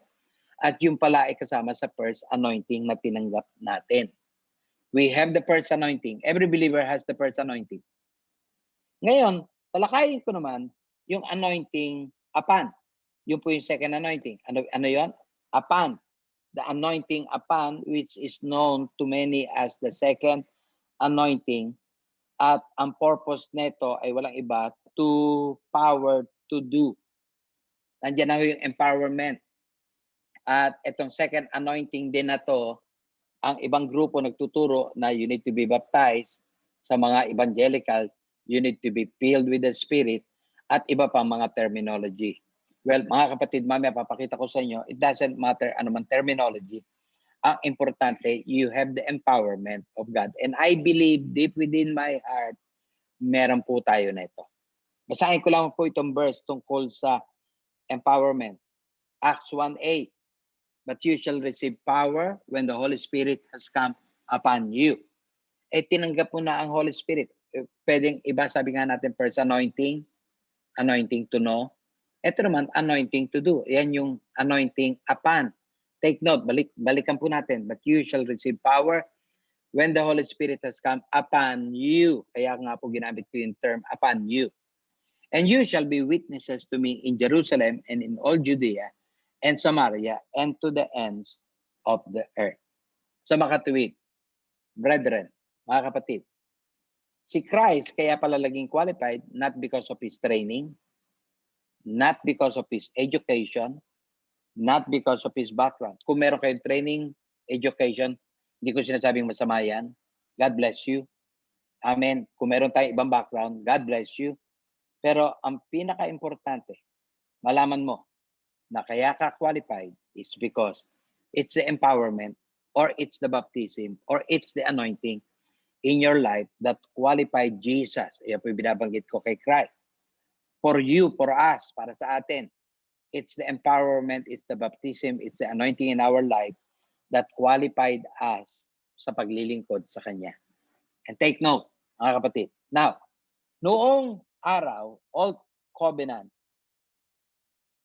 At yung pala ay kasama sa first anointing na tinanggap natin. We have the first anointing. Every believer has the first anointing. Ngayon, talakayin ko naman yung anointing upon. Yun po yung second anointing. Ano yun? Upon. The anointing upon, which is known to many as the second anointing. At ang purpose nito ay walang iba, to power to do. Nandiyan na yung empowerment. At itong second anointing din na to, ang ibang grupo nagtuturo na you need to be baptized. Sa mga evangelical, you need to be filled with the Spirit, at iba pang mga terminology. Well, mga kapatid, mamaya papakita ko sa inyo, it doesn't matter anumang terminology. Ang importante, you have the empowerment of God. And I believe deep within my heart, meron po tayo na ito. Basahin ko lang po itong verse tungkol sa empowerment. Acts 1:8. But you shall receive power when the Holy Spirit has come upon you. Tinanggap mo na ang Holy Spirit. Pwedeng iba, sabi nga natin, first anointing, anointing to know. Ito naman, anointing to do. Yan yung anointing upon. Take note, balikan po natin. But you shall receive power when the Holy Spirit has come upon you. Kaya nga po ginamit ko yung term upon you. And you shall be witnesses to me in Jerusalem and in all Judea and Samaria, and to the ends of the earth. Sa makatuwid, brethren, mga kapatid, si Christ kaya pala laging qualified not because of his training, not because of his education, not because of his background. Kung meron kayong training, education, hindi ko sinasabing masama yan. God bless you. Amen. Kung meron tayong ibang background, God bless you. Pero ang pinaka-importante, malaman mo na kaya ka qualified is because it's the empowerment or it's the baptism or it's the anointing in your life that qualified Jesus. Yan po yung binabanggit ko kay Christ. For you, for us, para sa atin. It's the empowerment, it's the baptism, it's the anointing in our life that qualified us sa paglilingkod sa Kanya. And take note, mga kapatid. Now, noong araw, Old Covenant,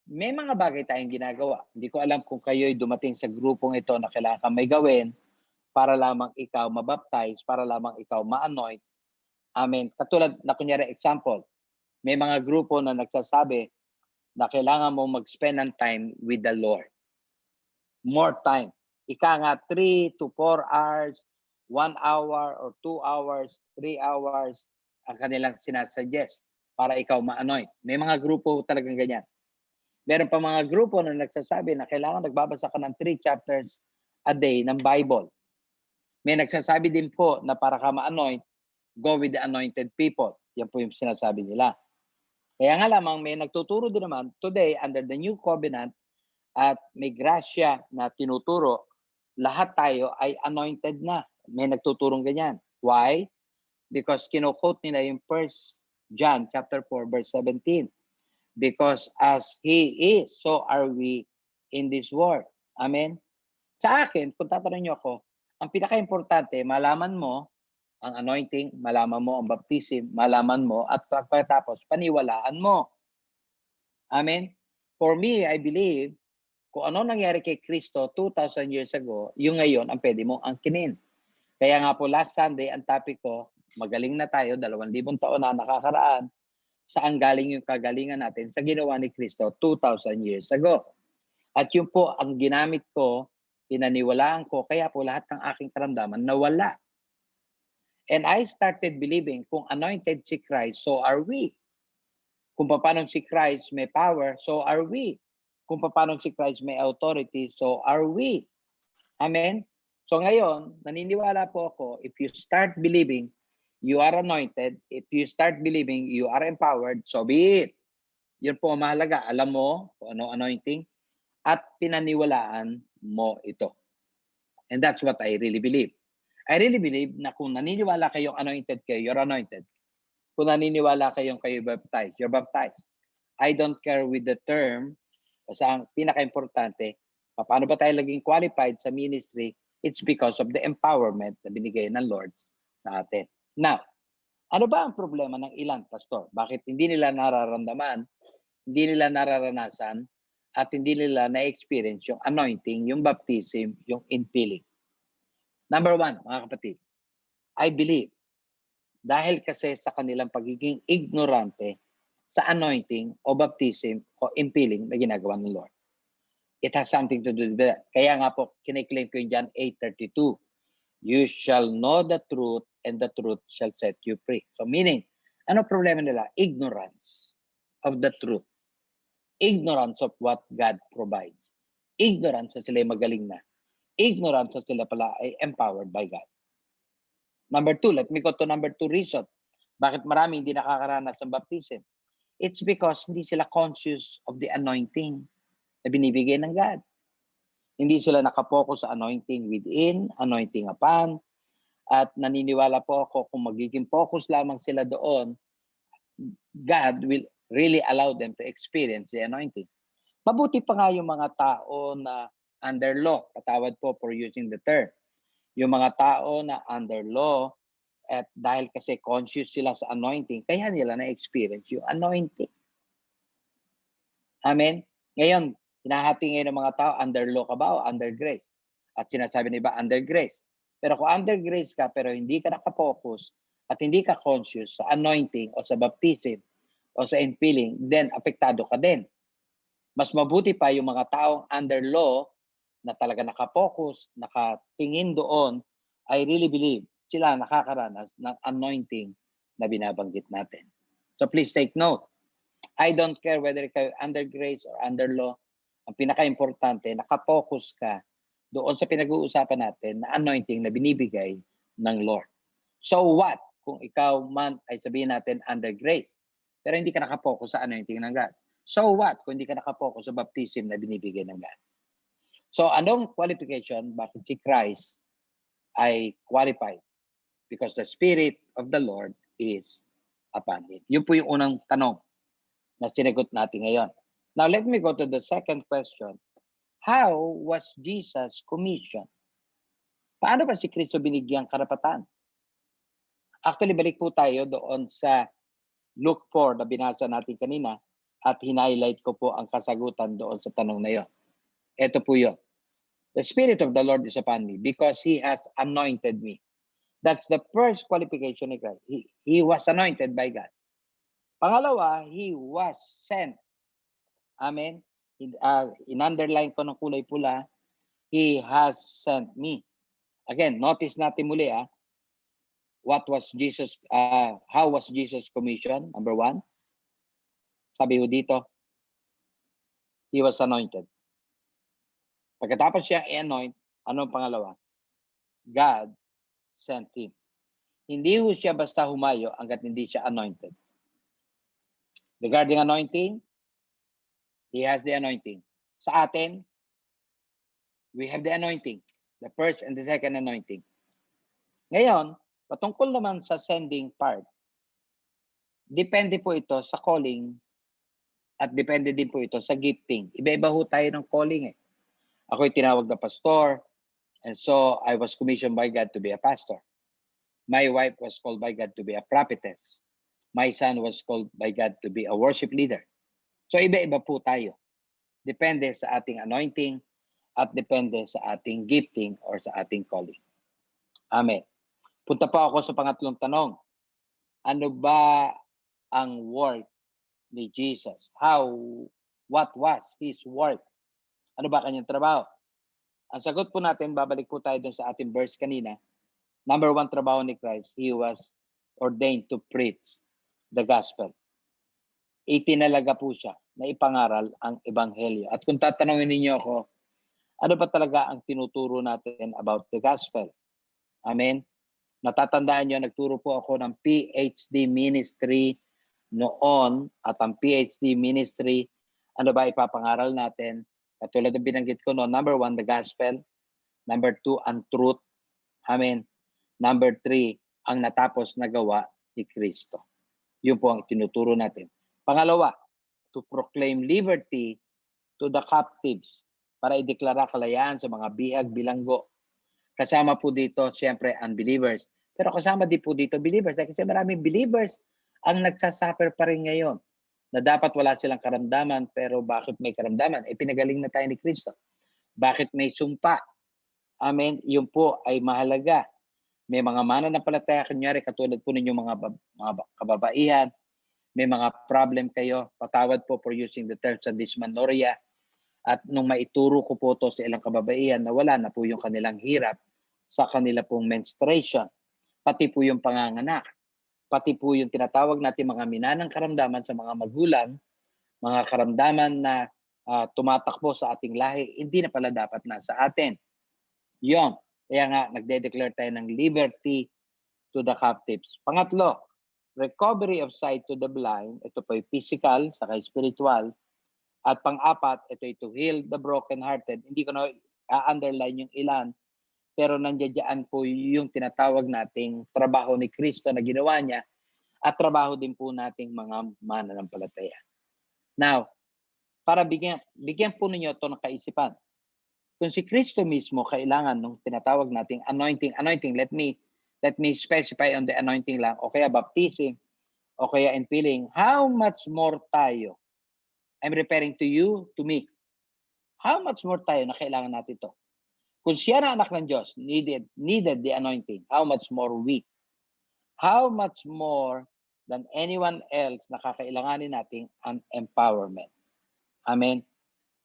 may mga bagay tayong ginagawa. Hindi ko alam kung kayo'y dumating sa grupong ito na kailangan kang may gawin para lamang ikaw mabaptize, para lamang ikaw ma-anoint. Amen. Katulad na kunyari example, may mga grupo na nagsasabi na kailangan mo mag-spend ng time with the Lord. More time. Ika nga 3 to 4 hours, 1 hour or 2 hours, 3 hours ang kanilang sinasuggest para ikaw ma-anoint. May mga grupo talagang ganyan. Meron pa mga grupo na nagsasabi na kailangan nagbabasa ka ng 3 chapters a day ng Bible. May nagsasabi din po na para ka ma-anoint, go with the anointed people. Yan po yung sinasabi nila. Kaya nga lamang may nagtuturo din naman today under the new covenant at may grasya na tinuturo, lahat tayo ay anointed na. May nagtuturong ganyan. Why? Because kino-quote nila yung 1 John chapter 4 verse 17. Because as He is, so are we in this world. Amen? Sa akin, kung tatanungin niyo ako, ang pinaka-importante, malaman mo ang anointing, malaman mo ang baptism, malaman mo, at pagkatapos, paniwalaan mo. Amen? For me, I believe, kung ano nangyari kay Kristo 2,000 years ago, yung ngayon ang pwede mong angkinin. Kaya nga po last Sunday, ang topic ko, magaling na tayo, 2,000 taon na nakakaraan, saan galing yung kagalingan natin sa ginawa ni Kristo 2,000 years ago. At yun po ang ginamit ko, pinaniwalaan ko, kaya po lahat ng aking karamdaman nawala. And I started believing kung anointed si Christ, so are we. Kung paano si Christ may power, so are we. Kung paano si Christ may authority, so are we. Amen? So ngayon, naniniwala po ako, if you start believing you are anointed, if you start believing you are empowered, so be it. Yun po ang mahalaga. Alam mo kung ano anointing at pinaniwalaan mo ito. And that's what I really believe. I really believe na kung naniniwala kayong anointed kayo, you're anointed. Kung naniniwala kayong kayo baptized, you're baptized. I don't care with the term. Basta ang pinaka-importante, paano ba tayo laging qualified sa ministry? It's because of the empowerment na binigay ng Lord sa atin. Now, ano ba ang problema ng ilan, Pastor? Bakit hindi nila nararamdaman, hindi nila nararanasan, at hindi nila na-experience yung anointing, yung baptism, yung infilling? Number 1, mga kapatid, I believe, dahil kasi sa kanilang pagiging ignorante sa anointing o baptism o infilling na ginagawa ng Lord. It has something to do with that. Kaya nga po, kiniklaim ko yung John 8:32. You shall know the truth and the truth shall set you free. So meaning, ano problema nila? Ignorance of the truth. Ignorance of what God provides. Ignorance na sila ay magaling na. Ignorance na sila pala ay empowered by God. Number 2, let me go to number 2 reason. Bakit marami hindi nakakaranas ng baptism? It's because hindi sila conscious of the anointing na binibigay ng God. Hindi sila nakapokus sa anointing within, anointing upon, at naniniwala po ako kung magiging focus lamang sila doon, God will really allow them to experience the anointing. Mabuti pa nga yung mga tao na under law, patawad po for using the term. Yung mga tao na under law, at dahil kasi conscious sila sa anointing, kaya nila na-experience yung anointing. Amen? Ngayon, hinahati ngayon ng mga tao, under law ka ba o under grace? At sinasabi na iba, under grace. Pero kung under grace ka, pero hindi ka nakapokus at hindi ka conscious sa anointing o sa baptism o sa infilling, then apektado ka din. Mas mabuti pa yung mga taong under law na talaga nakapokus, nakatingin doon, I really believe sila nakakaranas ng anointing na binabanggit natin. So please take note. I don't care whether kayo under grace or under law. Ang pinaka-importante, nakapokus ka doon sa pinag-uusapan natin na anointing na binibigay ng Lord. So what kung ikaw man ay sabihin natin under grace, pero hindi ka nakapokus sa anointing ng God? So what kung hindi ka nakapokus sa baptism na binibigay ng God? So anong qualification bakit si Christ ay qualified? Because the Spirit of the Lord is upon him. Yun po yung unang tanong na sinagot natin ngayon. Now, let me go to the second question. How was Jesus commissioned? Paano ba si Kristo binigyang karapatan? Actually, balik po tayo doon sa Luke 4 na binasa natin kanina at hinighlight ko po ang kasagutan doon sa tanong na yon. Ito po yun. The Spirit of the Lord is upon me because He has anointed me. That's the first qualification ni Christ. He was anointed by God. Pangalawa, He was sent. Amen. In-underline ko ng kulay pula, He has sent me. Again, notice natin muli, what was Jesus, how was Jesus commissioned? Number 1, sabi ho dito, He was anointed. Pagkatapos siya i-anoint, anong pangalawa? God sent Him. Hindi ho siya basta humayo hanggat hindi siya anointed. Regarding anointing, He has the anointing. Sa atin, we have the anointing. The first and the second anointing. Ngayon, patungkol naman sa sending part, depende po ito sa calling at depende din po ito sa gifting. Iba-iba ho tayo ng calling eh. Ako'y tinawag na pastor, and so I was commissioned by God to be a pastor. My wife was called by God to be a prophetess. My son was called by God to be a worship leader. So iba-iba po tayo. Depende sa ating anointing at depende sa ating gifting or sa ating calling. Amen. Punta pa ako sa pangatlong tanong. Ano ba ang work ni Jesus? What was His work? Ano ba kanyang trabaho? Ang sagot po natin, babalik po tayo dun sa ating verse kanina. Number 1 trabaho ni Christ, He was ordained to preach the gospel. Itinalaga po siya na ipangaral ang ebanghelyo. At kung tatanungin ninyo ako, ano ba talaga ang tinuturo natin about the gospel? Amen? Natatandaan nyo, nagturo po ako ng PhD ministry noon at ang PhD ministry, ano ba ipapangaral natin? Katulad ng binanggit ko noon, number 1, the gospel. Number 2, ang truth. Amen. Number 3, ang natapos na gawa ni Kristo. Yun po ang tinuturo natin. Pangalawa, to proclaim liberty to the captives para ideklara kalayaan sa mga bihag, bilanggo. Kasama po dito, siyempre, unbelievers. Pero kasama din po dito, believers. Kasi maraming believers ang nagsasuffer pa rin ngayon na dapat wala silang karamdaman, pero bakit may karamdaman? Pinagaling na tayo ni Kristo. Bakit may sumpa? Amen. Yun po ay mahalaga. May mga mananampalataya, kunyari, katulad po ninyo mga kababaihan, may mga problem kayo, patawad po for using the term sa dysmenorrhea. At nung maituro ko po to sa ilang kababaihan na wala na po yung kanilang hirap sa kanila pong menstruation, pati po yung panganganak, pati po yung tinatawag natin mga minanang karamdaman sa mga magulang, mga karamdaman na tumatakbo sa ating lahi, hindi na pala dapat nasa atin. Yon. Kaya nga, nagde-declare tayo ng liberty to the captives. Pangatlo, recovery of sight to the blind. Ito po ay physical, saka spiritual. At pang-apat, ito ay to heal the broken-hearted. Hindi ko na underline yung ilan, pero nandiyan po yung tinatawag nating trabaho ni Kristo na ginawa niya at trabaho din po nating mga mananampalataya. Now, para bigyan po ninyo ito ng kaisipan. Kung si Kristo mismo kailangan ng tinatawag nating anointing, let me specify on the anointing lang, o kaya baptism, o kaya infilling, how much more tayo? I'm referring to you, to me. How much more tayo na kailangan natin ito? Kung siya na anak ng Diyos, needed the anointing, how much more we? How much more than anyone else na kakailanganin natin ang empowerment? Amen?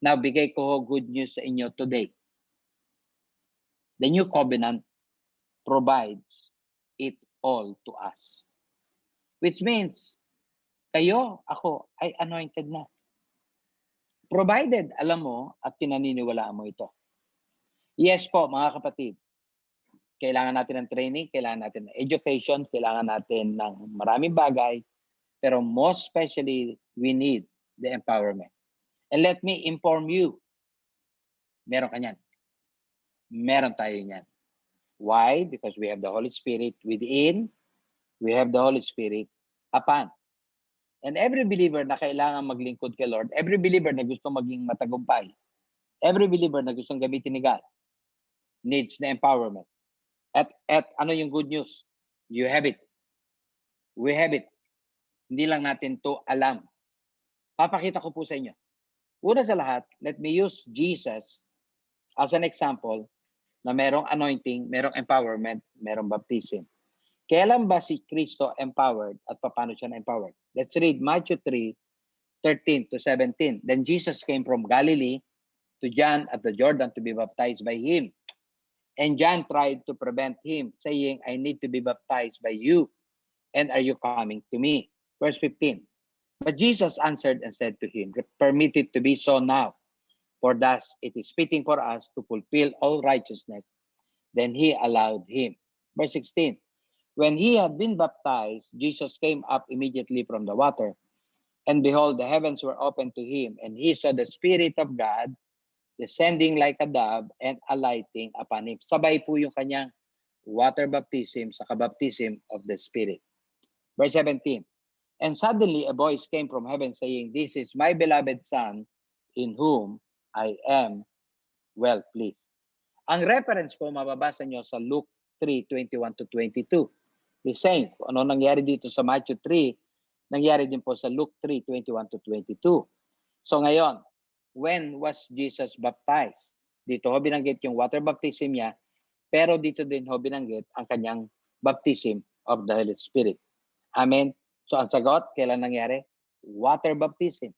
Now, bigay ko ho good news sa inyo today. The new covenant provides it all to us. Which means, kayo, ako, ay anointed na. Provided, alam mo, at pinaniniwalaan mo ito. Yes po, mga kapatid. Kailangan natin ng training, kailangan natin ng education, kailangan natin ng maraming bagay. Pero most especially, we need the empowerment. And let me inform you, meron ka niyan. Meron tayo niyan. Why? Because we have the Holy Spirit within, we have the Holy Spirit upon. And every believer na kailangan maglingkod kay Lord, every believer na gusto maging matagumpay, every believer na gustong gamitin ni God, needs the empowerment. At ano yung good news? You have it. We have it. Hindi lang natin to alam. Papakita ko po sa inyo. Una sa lahat, let me use Jesus as an example na merong anointing, merong empowerment, merong baptism. Kailan ba si Kristo empowered at paano siya na-empowered? Let's read Matthew 3:13 to 17. Then Jesus came from Galilee to John at the Jordan to be baptized by him. And John tried to prevent him, saying, I need to be baptized by you, and are you coming to me? Verse 15. But Jesus answered and said to him, permit it to be so now, for thus it is fitting for us to fulfill all righteousness. Then he allowed him. Verse 16. When he had been baptized, Jesus came up immediately from the water, and behold, the heavens were opened to him, and he saw the Spirit of God descending like a dove and alighting upon him. Sabay po yung kanyang water baptism sa baptism of the Spirit. Verse 17. And suddenly a voice came from heaven saying, this is my beloved Son, in whom I am well pleased. Ang reference po mababasa nyo sa Luke 3:21 to 22. The same, kung ano nangyari dito sa Matthew 3, nangyari din po sa Luke 3:21 to 22. So ngayon, when was Jesus baptized? Dito ho binanggit yung water baptism niya, pero dito din ho binanggit ang kanyang baptism of the Holy Spirit. Amen? So ang sagot, kailan nangyari? Water baptism.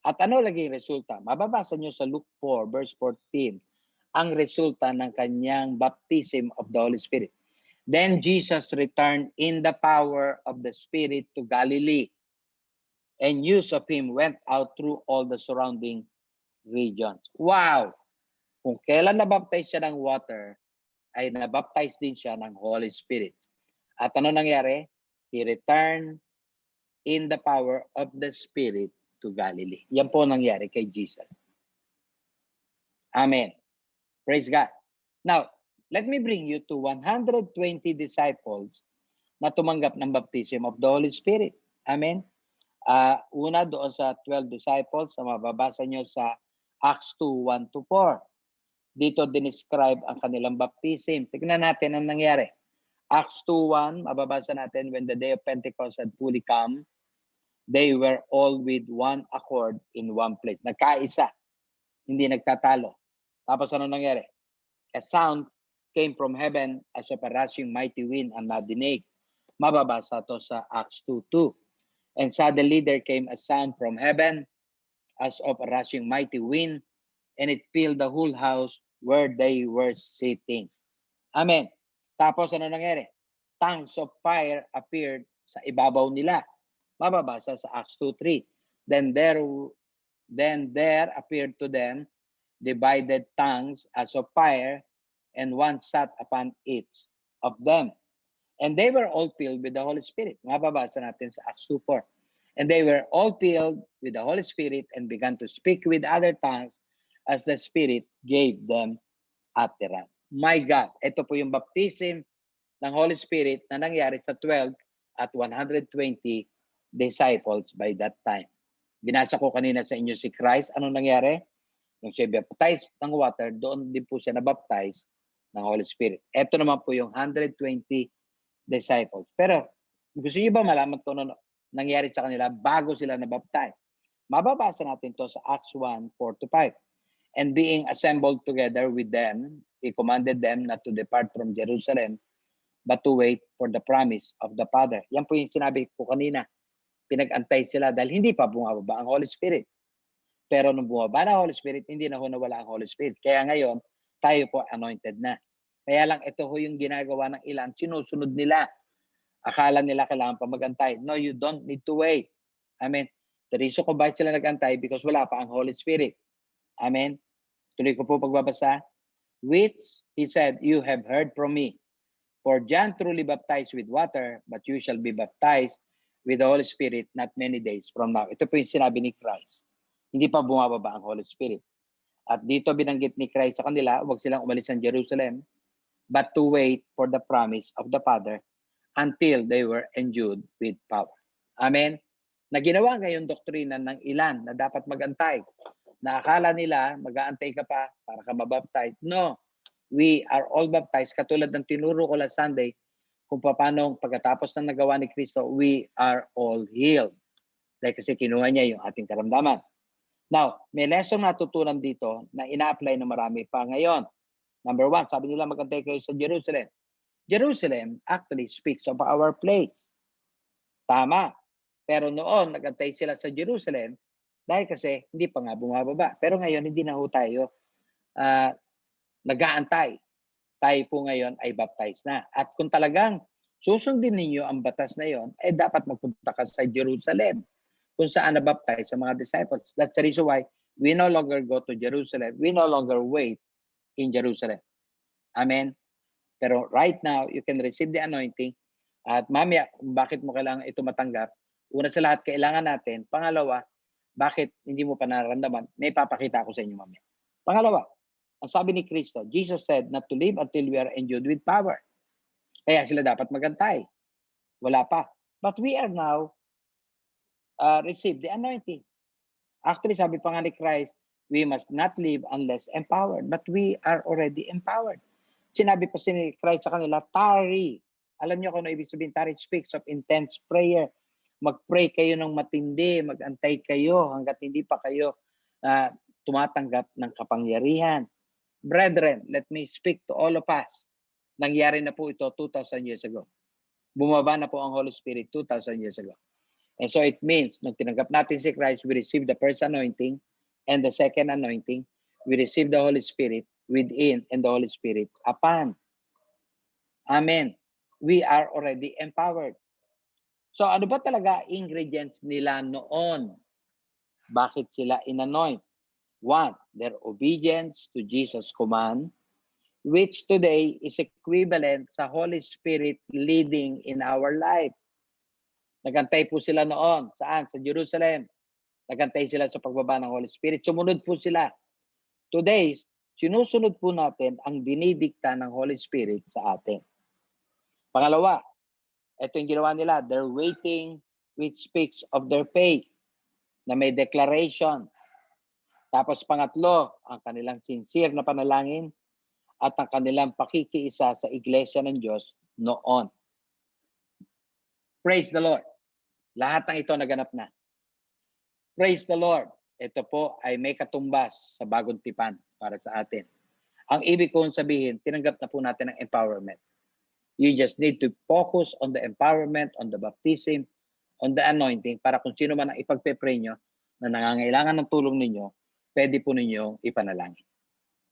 At ano lagi resulta? Mababasa nyo sa Luke 4 verse 14, ang resulta ng kanyang baptism of the Holy Spirit. Then Jesus returned in the power of the Spirit to Galilee, and news of him went out through all the surrounding regions. Wow! Kung kailan nabaptize siya ng water, ay nabaptize din siya ng Holy Spirit. At ano nangyari? He returned in the power of the Spirit to Galilee. Yan po nangyari kay Jesus. Amen. Praise God. Now, let me bring you to 120 disciples na tumanggap ng baptism of the Holy Spirit. Amen. Una doon sa 12 disciples na mababasa nyo sa Acts 2:1 to 4. Dito dinescribe ang kanilang baptism. Tignan natin ang nangyari. Acts 2:1, mababasa natin, when the day of Pentecost had fully come, they were all with one accord in one place. Nagkaisa. Hindi nagtatalo. Tapos ano nangyari? A sound came from heaven as of a rushing mighty wind ang nadinig. Mababasa to sa Acts 2:2. And suddenly there came a sound from heaven as of a rushing mighty wind, and it filled the whole house where they were sitting. Amen. Tapos ano nangyari? Tongues of fire appeared sa ibabaw nila. Mababasa sa Acts 2:3. Then there appeared to them divided tongues as of fire, and one sat upon each of them. And they were all filled with the Holy Spirit. Mababasa natin sa Acts 2:4. And they were all filled with the Holy Spirit and began to speak with other tongues as the Spirit gave them utterance. My God, ito po yung baptism ng Holy Spirit na nangyari sa 12 at 120 disciples by that time. Binasa ko kanina sa inyo si Christ. Anong nangyari? Nung siya baptized ng water, doon din po siya nabaptize ng Holy Spirit. Ito naman po yung 120 disciples. Pero gusto niyo ba malaman kung ano nangyari sa kanila bago sila nabaptize? Mababasa natin to sa Acts 1:4 to 5. And being assembled together with them, he commanded them not to depart from Jerusalem, but to wait for the promise of the Father. Yan po yung sinabi ko kanina. Pinag-antay sila dahil hindi pa bumababa ang Holy Spirit. Pero nung bumaba na Holy Spirit, hindi na ho nawala ang Holy Spirit. Kaya ngayon, tayo po anointed na. Kaya lang ito ho yung ginagawa ng ilan, sinusunod nila. Akala nila kailangan pa magantay. No, you don't need to wait. Amen. The reason kung bakit sila nagantay because wala pa ang Holy Spirit. Amen. Tuloy ko po pagbabasa. Which, he said, you have heard from me. For John truly baptized with water, but you shall be baptized with the Holy Spirit not many days from now. Ito po yung sinabi ni Christ. Hindi pa bumababa ang Holy Spirit. At dito binanggit ni Christ sa kanila, huwag silang umalis ng Jerusalem, but to wait for the promise of the Father until they were endued with power. Amen. Na ginawa ngayon doktrina ng ilan na dapat magantay. Na akala nila mag-aantay ka pa para ka mabaptize. No. We are all baptized. Katulad ng tinuro ko last Sunday, kung paano pagkatapos ng nagawa ni Kristo, we are all healed. Dahil kasi kinuha niya yung ating karamdaman. Now, may lesson natutunan dito na ina-apply na marami pa ngayon. Number 1, sabi nila magantay kayo sa Jerusalem. Jerusalem actually speaks of our place. Tama. Pero noon, nagantay sila sa Jerusalem dahil kasi hindi pa nga bumababa. Pero ngayon, hindi na ho tayo nag-aantay. Tayo po ngayon ay baptized na. At kung talagang susundin ninyo ang batas na yon, ay dapat magpunta ka sa Jerusalem kung saan na-baptize sa mga disciples. That's the reason why we no longer go to Jerusalem. We no longer wait in Jerusalem. Amen? Pero right now, you can receive the anointing. At mamaya, bakit mo kailangan ito matanggap? Una sa lahat, kailangan natin. Pangalawa, bakit hindi mo pa nararamdaman? May papakita ako sa inyo mamaya. Pangalawa, ang sabi ni Kristo, Jesus said not to live until we are endued with power. Kaya sila dapat magantay. Wala pa. But we are now receive the anointing. Actually, sabi pa nga ni Christ, we must not live unless empowered. But we are already empowered. Sinabi pa si Christ sa kanila, tarry. Alam niyo kung ano ibig sabihin, tarry speaks of intense prayer. Mag-pray kayo ng matindi, mag-antay kayo hanggat hindi pa kayo tumatanggap ng kapangyarihan. Brethren, let me speak to all of us. Nangyari na po ito 2,000 years ago. Bumaba na po ang Holy Spirit 2,000 years ago. And so it means, nung tinanggap natin si Christ, we receive the first anointing and the second anointing. We receive the Holy Spirit within and the Holy Spirit upon. Amen. We are already empowered. So ano ba talaga ingredients nila noon? Bakit sila inanoint? 1, their obedience to Jesus' command, which today is equivalent sa Holy Spirit leading in our life. Nagantay po sila noon. Saan? Sa Jerusalem. Nagantay sila sa pagbaba ng Holy Spirit. Sumunod po sila. Today, sinusunod po natin ang dinidikta ng Holy Spirit sa atin. Pangalawa, ito yung ginawa nila. They're waiting, which speaks of their faith, na may declaration. Tapos pangatlo, ang kanilang sincere na panalangin at ang kanilang pakikiisa sa iglesia ng Diyos noon. Praise the Lord. Lahat ng ito naganap na. Praise the Lord. Ito po ay may katumbas sa bagong tipan para sa atin. Ang ibig kong sabihin, tinanggap na po natin ang empowerment. You just need to focus on the empowerment, on the baptism, on the anointing, para kung sino man ang ipagpe-pray nyo na nangangailangan ng tulong ninyo, pwede po ninyo ipanalangin.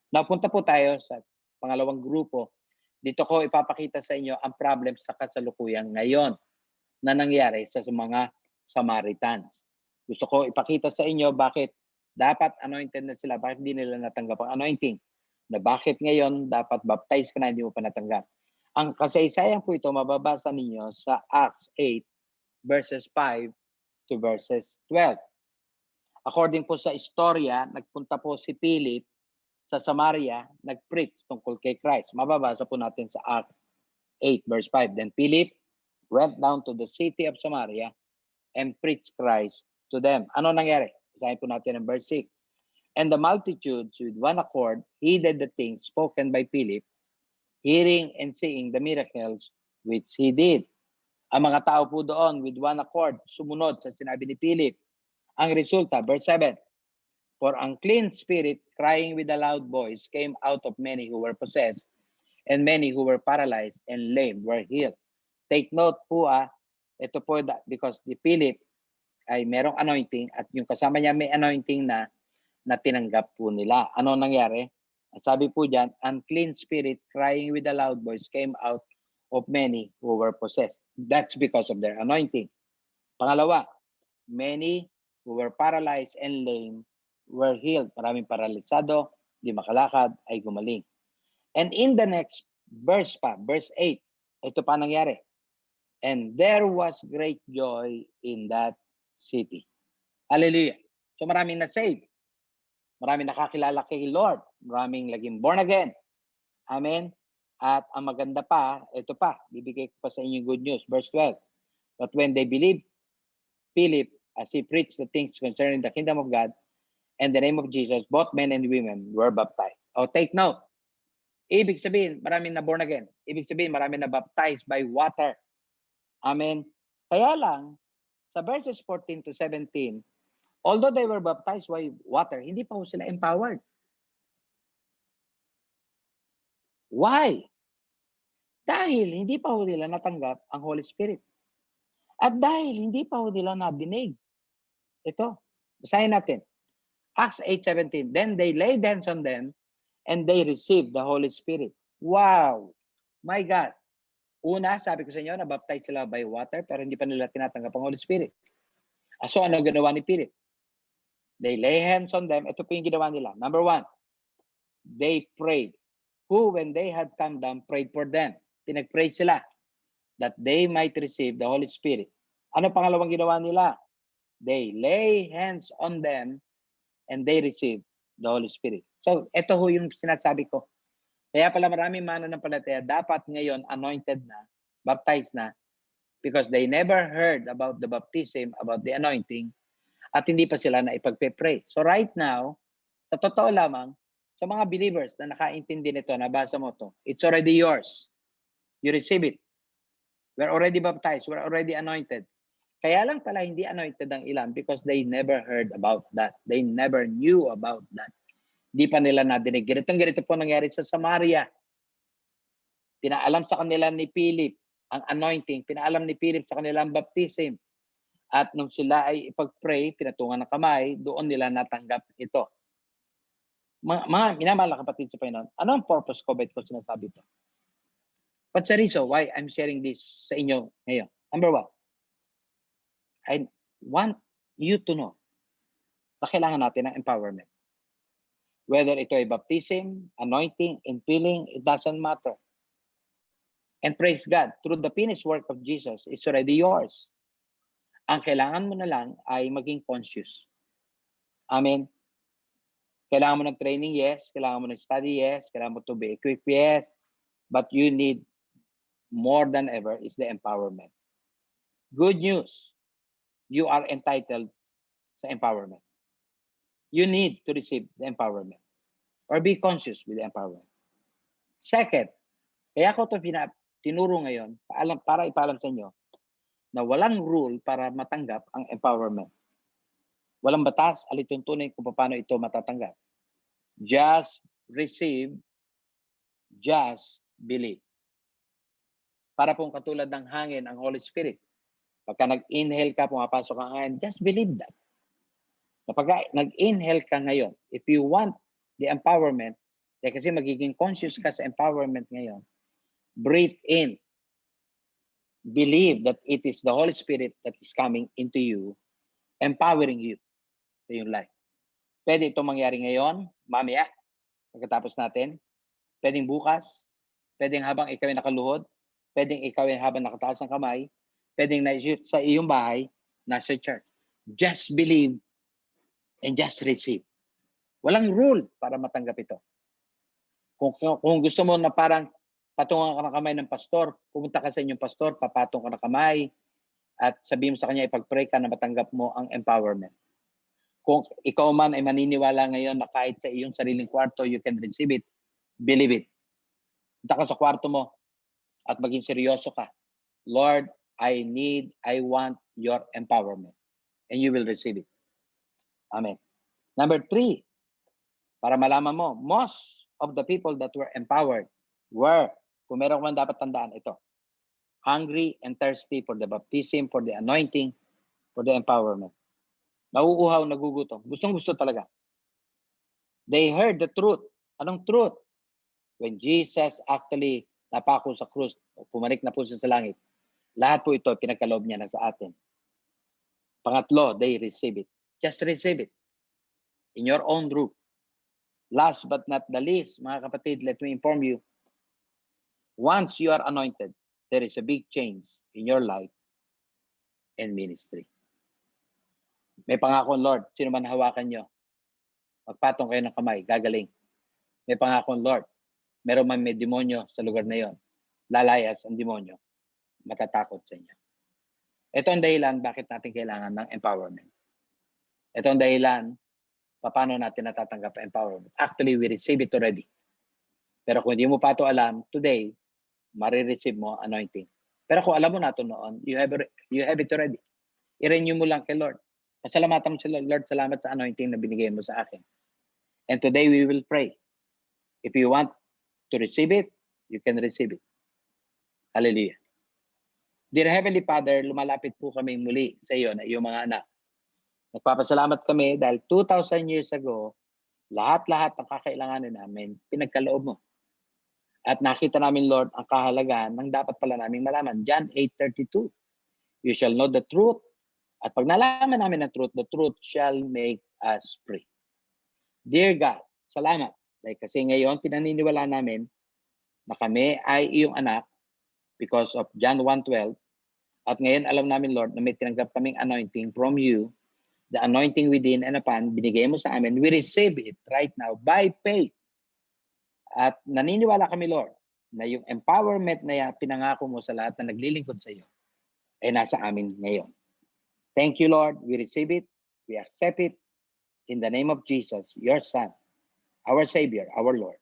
Napunta po tayo sa pangalawang grupo. Dito ko ipapakita sa inyo ang problem sa kasalukuyan ngayon na nangyari sa mga Samaritans. Gusto ko ipakita sa inyo bakit dapat anointed na sila, bakit hindi nila natanggap ang anointing. Na bakit ngayon dapat baptize ka na, hindi mo pa natanggap. Ang kasaysayan po ito mababasa ninyo sa Acts 8 verses 5 to verses 12. According po sa istorya, nagpunta po si Philip sa Samaria, nag-preach tungkol kay Christ. Mababasa po natin sa Acts 8 verse 5. Then Philip went down to the city of Samaria and preached Christ to them. Ano nangyari? Basahin po natin ang verse 6. And the multitudes with one accord heeded the things spoken by Philip, hearing and seeing the miracles which he did. Ang mga tao po doon with one accord, sumunod sa sinabi ni Philip. Ang resulta, verse 7, for unclean spirit crying with a loud voice came out of many who were possessed, and many who were paralyzed and lame were healed. Take note po ito po because the Philip ay merong anointing at yung kasama niya may anointing na, na tinanggap po nila. Ano nangyari? Sabi po dyan, unclean spirit crying with a loud voice came out of many who were possessed. That's because of their anointing. Pangalawa, many who were paralyzed and lame were healed. Maraming paralisado, di makalakad, ay gumaling. And in the next verse pa, verse 8, ito pa nangyari. And there was great joy in that city. Hallelujah. So maraming na-save. Maraming nakakilala kay Lord. Maraming naging born again. Amen. At ang maganda pa, ito pa, bibigay ko pa sa inyo yung good news. Verse 12. But when they believed Philip, as he preached the things concerning the kingdom of God and the name of Jesus, both men and women were baptized. Oh, take note. Ibig sabihin, maraming na born again. Ibig sabihin, maraming na baptized by water. Amen. Kaya lang, sa verses 14 to 17, although they were baptized by water, hindi pa ho sila empowered. Why? Dahil hindi pa ho nila natanggap ang Holy Spirit. At dahil hindi pa ho nila nadinig. Ito, basahin natin. Acts 8:17. Then they laid hands on them and they received the Holy Spirit. Wow! My God! Una, sabi ko sa inyo, nabaptize sila by water pero hindi pa nila tinatanggap ang Holy Spirit. So ano ginawa ni Philip? They lay hands on them. Ito po yung ginawa nila. Number 1, they prayed. Who, when they had come down, prayed for them. Pinag-pray sila that they might receive the Holy Spirit. Ano pangalawang ginawa nila? They lay hands on them and they receive the Holy Spirit. So, ito ho yung sinasabi ko. Kaya pala maraming mananampalataya dapat ngayon anointed na, baptized na, because they never heard about the baptism, about the anointing, at hindi pa sila na ipagpe-pray. So right now, sa totoo lamang, sa mga believers na nakaintindi nito, nabasa mo to, it's already yours. You receive it. We're already baptized. We're already anointed. Kaya lang pala hindi anointed ang ilan because they never heard about that. They never knew about that. Di pa nila nadinig. Ganito po nangyari sa Samaria. Pinaalam sa kanila ni Philip ang anointing. Pinaalam ni Philip sa kanila ang baptism. At nung sila ay ipag-pray, pinatungan ng kamay, doon nila natanggap ito. Mga minamahal na kapatid sa Panginoon, ano ang purpose ko? Ba't ko sinasabi ito? What's the reason why I'm sharing this sa inyo ngayon? Number 1, I want you to know na kailangan natin ng empowerment. Whether ito ay baptism, anointing, infilling, it doesn't matter. And praise God, through the finished work of Jesus, it's already yours. Ang kailangan mo na lang ay maging conscious. Amen. Kailangan mo ng training, yes. Kailangan mo ng study, yes. Kailangan mo to be equipped, yes. But you need more than ever is the empowerment. Good news, you are entitled sa empowerment. You need to receive the empowerment or be conscious with the empowerment. Second, kaya ko ito tinuro ngayon para ipaalam sa inyo na walang rule para matanggap ang empowerment. Walang batas, alituntunin kung paano ito matatanggap. Just receive, just believe. Para pong katulad ng hangin ang Holy Spirit. Pagka nag-inhale ka, pumapasok ang hangin, just believe that. Kapag nag-inhale ka ngayon, if you want the empowerment, kasi magiging conscious ka sa empowerment ngayon, breathe in. Believe that it is the Holy Spirit that is coming into you, empowering you sa iyong life. Pwede ito mangyari ngayon, mamaya, pagkatapos natin. Pwedeng bukas, pwedeng habang ikaw ay nakaluhod, pwedeng ikaw ay habang nakataas ng kamay, pwedeng sa iyong bahay, nasa church. Just believe and just receive. Walang rule para matanggap ito. Kung gusto mo na parang patungan ka ng kamay ng pastor, pumunta ka sa inyong pastor, papatong ka ng kamay, at sabihin mo sa kanya, ipag-pray ka na matanggap mo ang empowerment. Kung ikaw man ay maniniwala ngayon na kahit sa iyong sariling kwarto, you can receive it, believe it. Punta ka sa kwarto mo at maging seryoso ka. Lord, I want your empowerment. And you will receive it. Amen. Number 3, para malaman mo, most of the people that were empowered were, kung meron man dapat tandaan ito, hungry and thirsty for the baptism, for the anointing, for the empowerment. Nauuhaw, nagugutom. Gustong-gusto talaga. They heard the truth. Anong truth? When Jesus actually napako sa krus, pumanik na po siya sa langit, lahat po ito pinagkaloob niya na sa atin. Pangatlo, they receive it. Just receive it in your own room. Last but not the least, mga kapatid, let me inform you, once you are anointed, there is a big change in your life and ministry. May pangako, Lord, sino man hawakan nyo, magpatong kayo ng kamay, gagaling. May pangako, Lord, meron man may demonyo sa lugar na yon, lalayas ang demonyo, matatakot sa inyo. Ito ang dahilan bakit natin kailangan ng empowerment. Ito ang dahilan paano natin natatanggap ang empowerment. Actually, we receive it already. Pero kung hindi mo pa ito alam, today, marireceive mo anointing. Pero kung alam mo na ito noon, you have it already. I-renew mo lang kay Lord. Pasalamatan mo si Lord, salamat sa anointing na binigay mo sa akin. And today we will pray. If you want to receive it, you can receive it. Hallelujah. Dear Heavenly Father, lumalapit po kami muli sa iyo na iyong mga anak. Nagpapasalamat kami dahil 2,000 years ago, lahat-lahat ng kakailanganin namin, pinagkaloob mo. At nakita namin, Lord, ang kahalagahan ng dapat pala namin malaman. John 8:32. You shall know the truth. At pag nalaman namin ang truth, the truth shall make us free. Dear God, salamat. Dahil kasi ngayon, pinaniniwala namin na kami ay iyong anak because of John 1:12. At ngayon, alam namin, Lord, na may tinanggap kaming anointing from you. The anointing within and upon, binigay mo sa amin. We receive it right now by faith. At naniniwala kami, Lord, na yung empowerment na pinangako mo sa lahat na naglilingkod sa iyo ay nasa amin ngayon. Thank you, Lord. We receive it. We accept it. In the name of Jesus, your Son, our Savior, our Lord.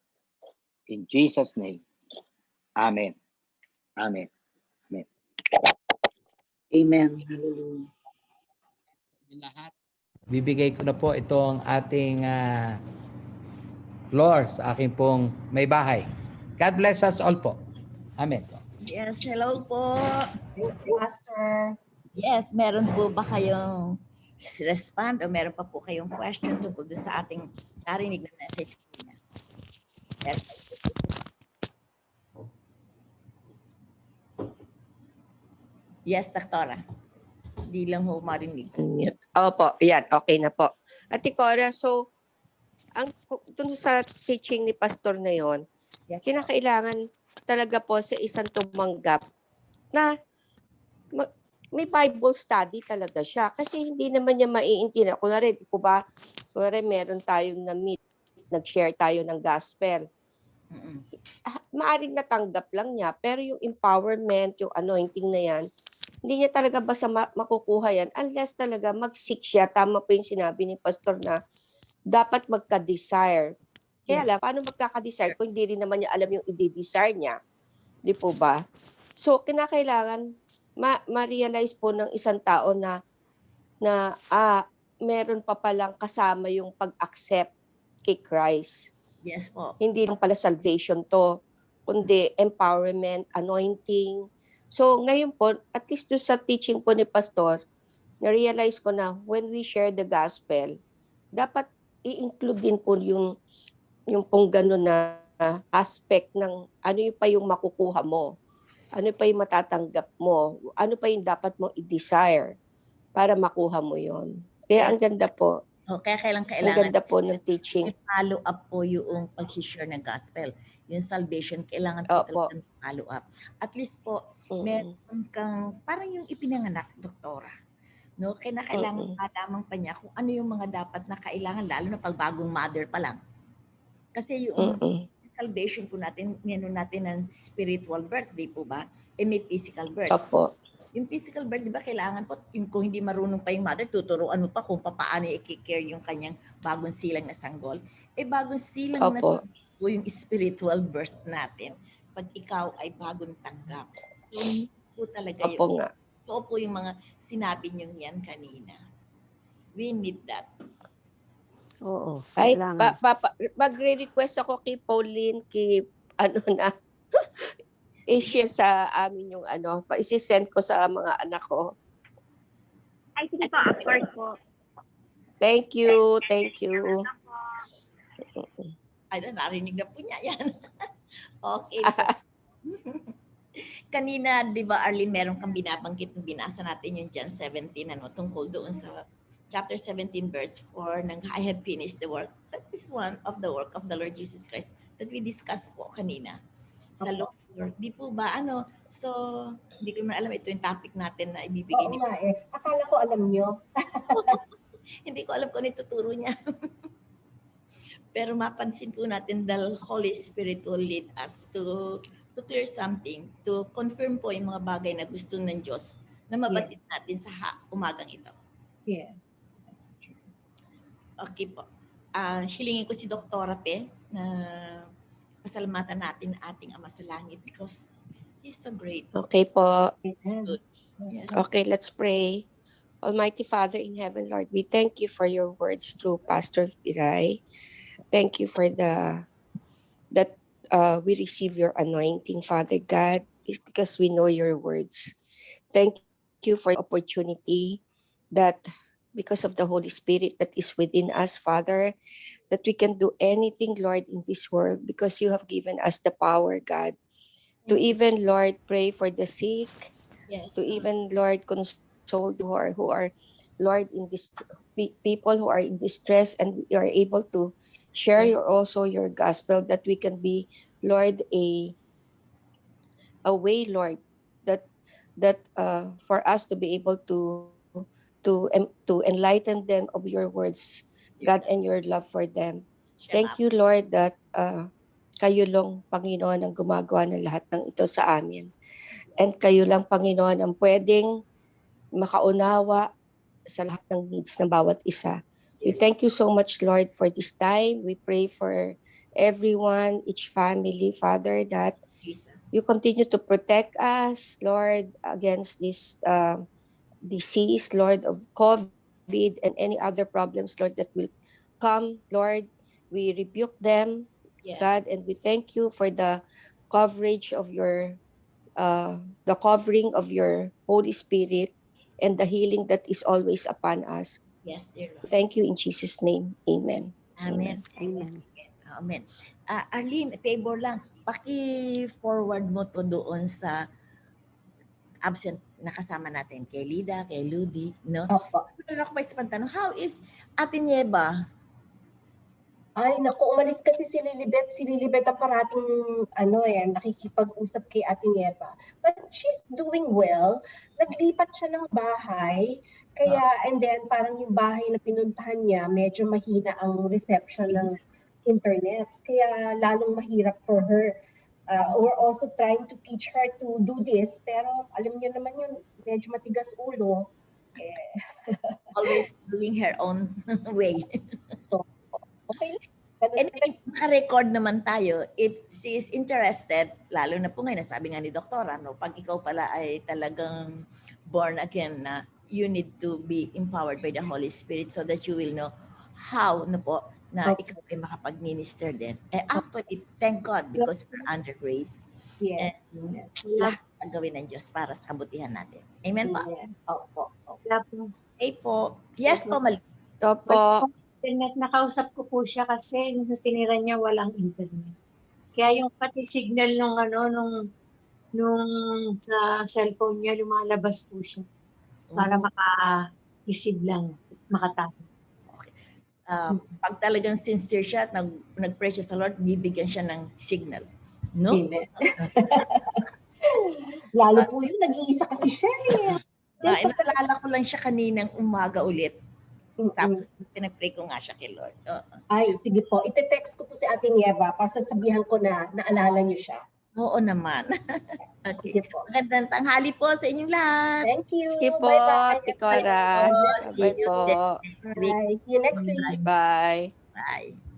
In Jesus' name. Amen. Amen. Amen.
Amen. Hallelujah.
Lahat. Bibigay ko na po itong ating floor sa aking pong may bahay. God bless us all po. Amen.
Yes, hello po.
Thank you, Pastor.
Yes, meron po ba kayong respond o meron pa po kayong question tungkol dun sa ating narinig na message kanina? Yes, Doktora. Di lang ho marinig.
Opo, yan, okay na po. Ate Cora, so, dun sa teaching ni Pastor na yon, kinakailangan talaga po sa isang tumanggap na may Bible study talaga siya. Kasi hindi naman niya maiintindihan. Kunwari, po ba, meron tayong na-meet, nag-share tayo ng gospel. Maaring natanggap lang niya, pero yung empowerment, yung anointing na yan, hindi niya talaga basta makukuha yan unless talaga mag-seek siya. Tama po yung sinabi ni Pastor na dapat magka-desire. Kaya lang, paano magkaka-desire kung hindi rin naman niya alam yung i-desire niya? Di po ba? So, kinakailangan ma-realize po ng isang tao na meron pa palang kasama yung pag-accept kay Christ.
Yes po.
Hindi lang pala salvation to, kundi empowerment, anointing. So, ngayon po, at least doon sa teaching po ni Pastor, na-realize ko na when we share the gospel, dapat i-include din po yung pong gano'n na aspect ng ano yung pa yung makukuha mo, ano pa yung matatanggap mo, ano pa yung dapat mo i-desire para makuha mo yon. Kaya ang ganda po.
Kaya kailangan
ang ganda po ng teaching.
Follow up po yung pag-share ng gospel. Yung salvation, kailangan po talagang follow up. At least po, meron kang, parang yung ipinanganak, Doktora. No? Kailangan matamang pa niya kung ano yung mga dapat na kailangan, lalo na pag bagong mother pa lang. Kasi yung salvation po natin, meron natin ng spiritual birth, di po ba? May physical birth.
Opo.
Yung physical birth, di ba, kailangan po, kung hindi marunong pa yung mother, tuturuan mo pa kung paano i-care yung kanyang bagong silang na sanggol. Bagong silang na sanggol yung spiritual birth natin pag ikaw ay bagong tanggap. So, po talaga yun. Ito po yung mga sinabi nyo yan kanina. We need that.
Oo.
Ay,
Kailangan.
magre-request ako kay Pauline, i-share sa amin yung isi-send ko sa mga anak ko.
Ay, sige po, of course po.
Thank you.
Ay, narinig na po niya yan. Okay po. Kanina, di ba, Arlene, meron kang binabanggit nung binasa natin yung John 17, tungkol doon sa chapter 17, verse 4, ng I have finished the work. That is one of the work of the Lord Jesus Christ that we discussed po kanina sa Lord's work. Di po ba, so, hindi ko naman alam, ito yung topic natin na ibibigay
Oo
niyo.
nga eh. Akala ko alam nyo.
Hindi ko alam kung ano ituturo niya. Pero mapansin po natin the Holy Spirit will lead us to clear something, to confirm po yung mga bagay na gusto ng Diyos na mabatid natin sa umagang ito.
Yes. That's true.
Okay po. Hilingin ko si Dr. Pe na pasalamatan natin ating Ama sa Langit because He's so great.
Okay po.
Amen.
Yes.
Okay, let's pray. Almighty Father in heaven, Lord, we thank you for your words through Pastor Piray. Thank you for that we receive your anointing, Father God, because we know your words. Thank you for the opportunity that because of the Holy Spirit that is within us, Father, that we can do anything, Lord, in this world because you have given us the power, God, to even, Lord, pray for the sick,
Yes.
to even, Lord, console who are Lord, in this people who are in distress, and we are able to share your gospel, that we can be, Lord, a way, Lord, that for us to be able to enlighten them of your words, God, and your love for them. Thank you, Lord, that kayo lang, Panginoon, ang gumagawa ng lahat ng ito sa amin. And kayo lang, Panginoon, ang pwedeng makaunawa sa lahat ng needs ng bawat isa. We thank you so much, Lord, for this time. We pray for everyone, each family, Father, that you continue to protect us, Lord, against this disease, Lord, of COVID and any other problems, Lord, that will come, Lord. We rebuke them, God, and we thank you for the coverage of the covering of your Holy Spirit and the healing that is always upon us.
Yes, dear Lord.
Thank you in Jesus' name. Amen.
Amen.
Amen.
Amen. Arlene, favor lang, paki-forward mo to doon sa absent na kasama natin, kay Lida, kay Ludi, no?
Opo.
Meron ako pa isang tanong, how is Ate Nieva?
Ay, naku, umalis kasi si Lilibet. Si Lilibet ang parating, nakikipag-usap kay Ate Nieva. But she's doing well. Naglipat siya ng bahay. Kaya, and then, parang yung bahay na pinuntahan niya, medyo mahina ang reception ng internet. Kaya, lalong mahirap for her. We're also trying to teach her to do this. Pero, alam niyo naman yun, medyo matigas ulo.
Always doing her own way.
Okay.
Anyway, naka-record naman tayo. If she is interested, lalo na po ngayon, nasabi nga ni Doktora, pag ikaw pala ay talagang born again, na you need to be empowered by the Holy Spirit so that you will know how na ikaw ay makapag-minister din. Actually, thank God because we're under grace.
Yes.
And lahat ang gawin ng Diyos para sa kabutihan natin. Amen po?
Opo.
Okay po. Yes po, Mal.
Opo.
Internet, nakausap ko po siya kasi yung sa sinira niya walang internet. Kaya yung pati signal nung sa cellphone niya, lumalabas po siya para maka-receive lang, makatapos.
Okay. Pag talagang sincere siya at nag-pray siya sa Lord, bibigyan siya ng signal. No?
Amen. Lalo po yun, nag-iisa kasi siya eh.
Naalala ko lang siya kaninang umaga ulit. Tapos pinag-pray ko nga siya kay Lord.
Ay, sige po. Ite-text ko po si Ate Nieva para sasabihan ko na naalala niyo siya.
Oo naman. Okay.
Sige po.
Magandang tanghali po sa inyong lahat.
Thank you.
Sige po,
Bye-bye.
Tikora. Bye po.
Bye. See you next week.
Bye.
Bye.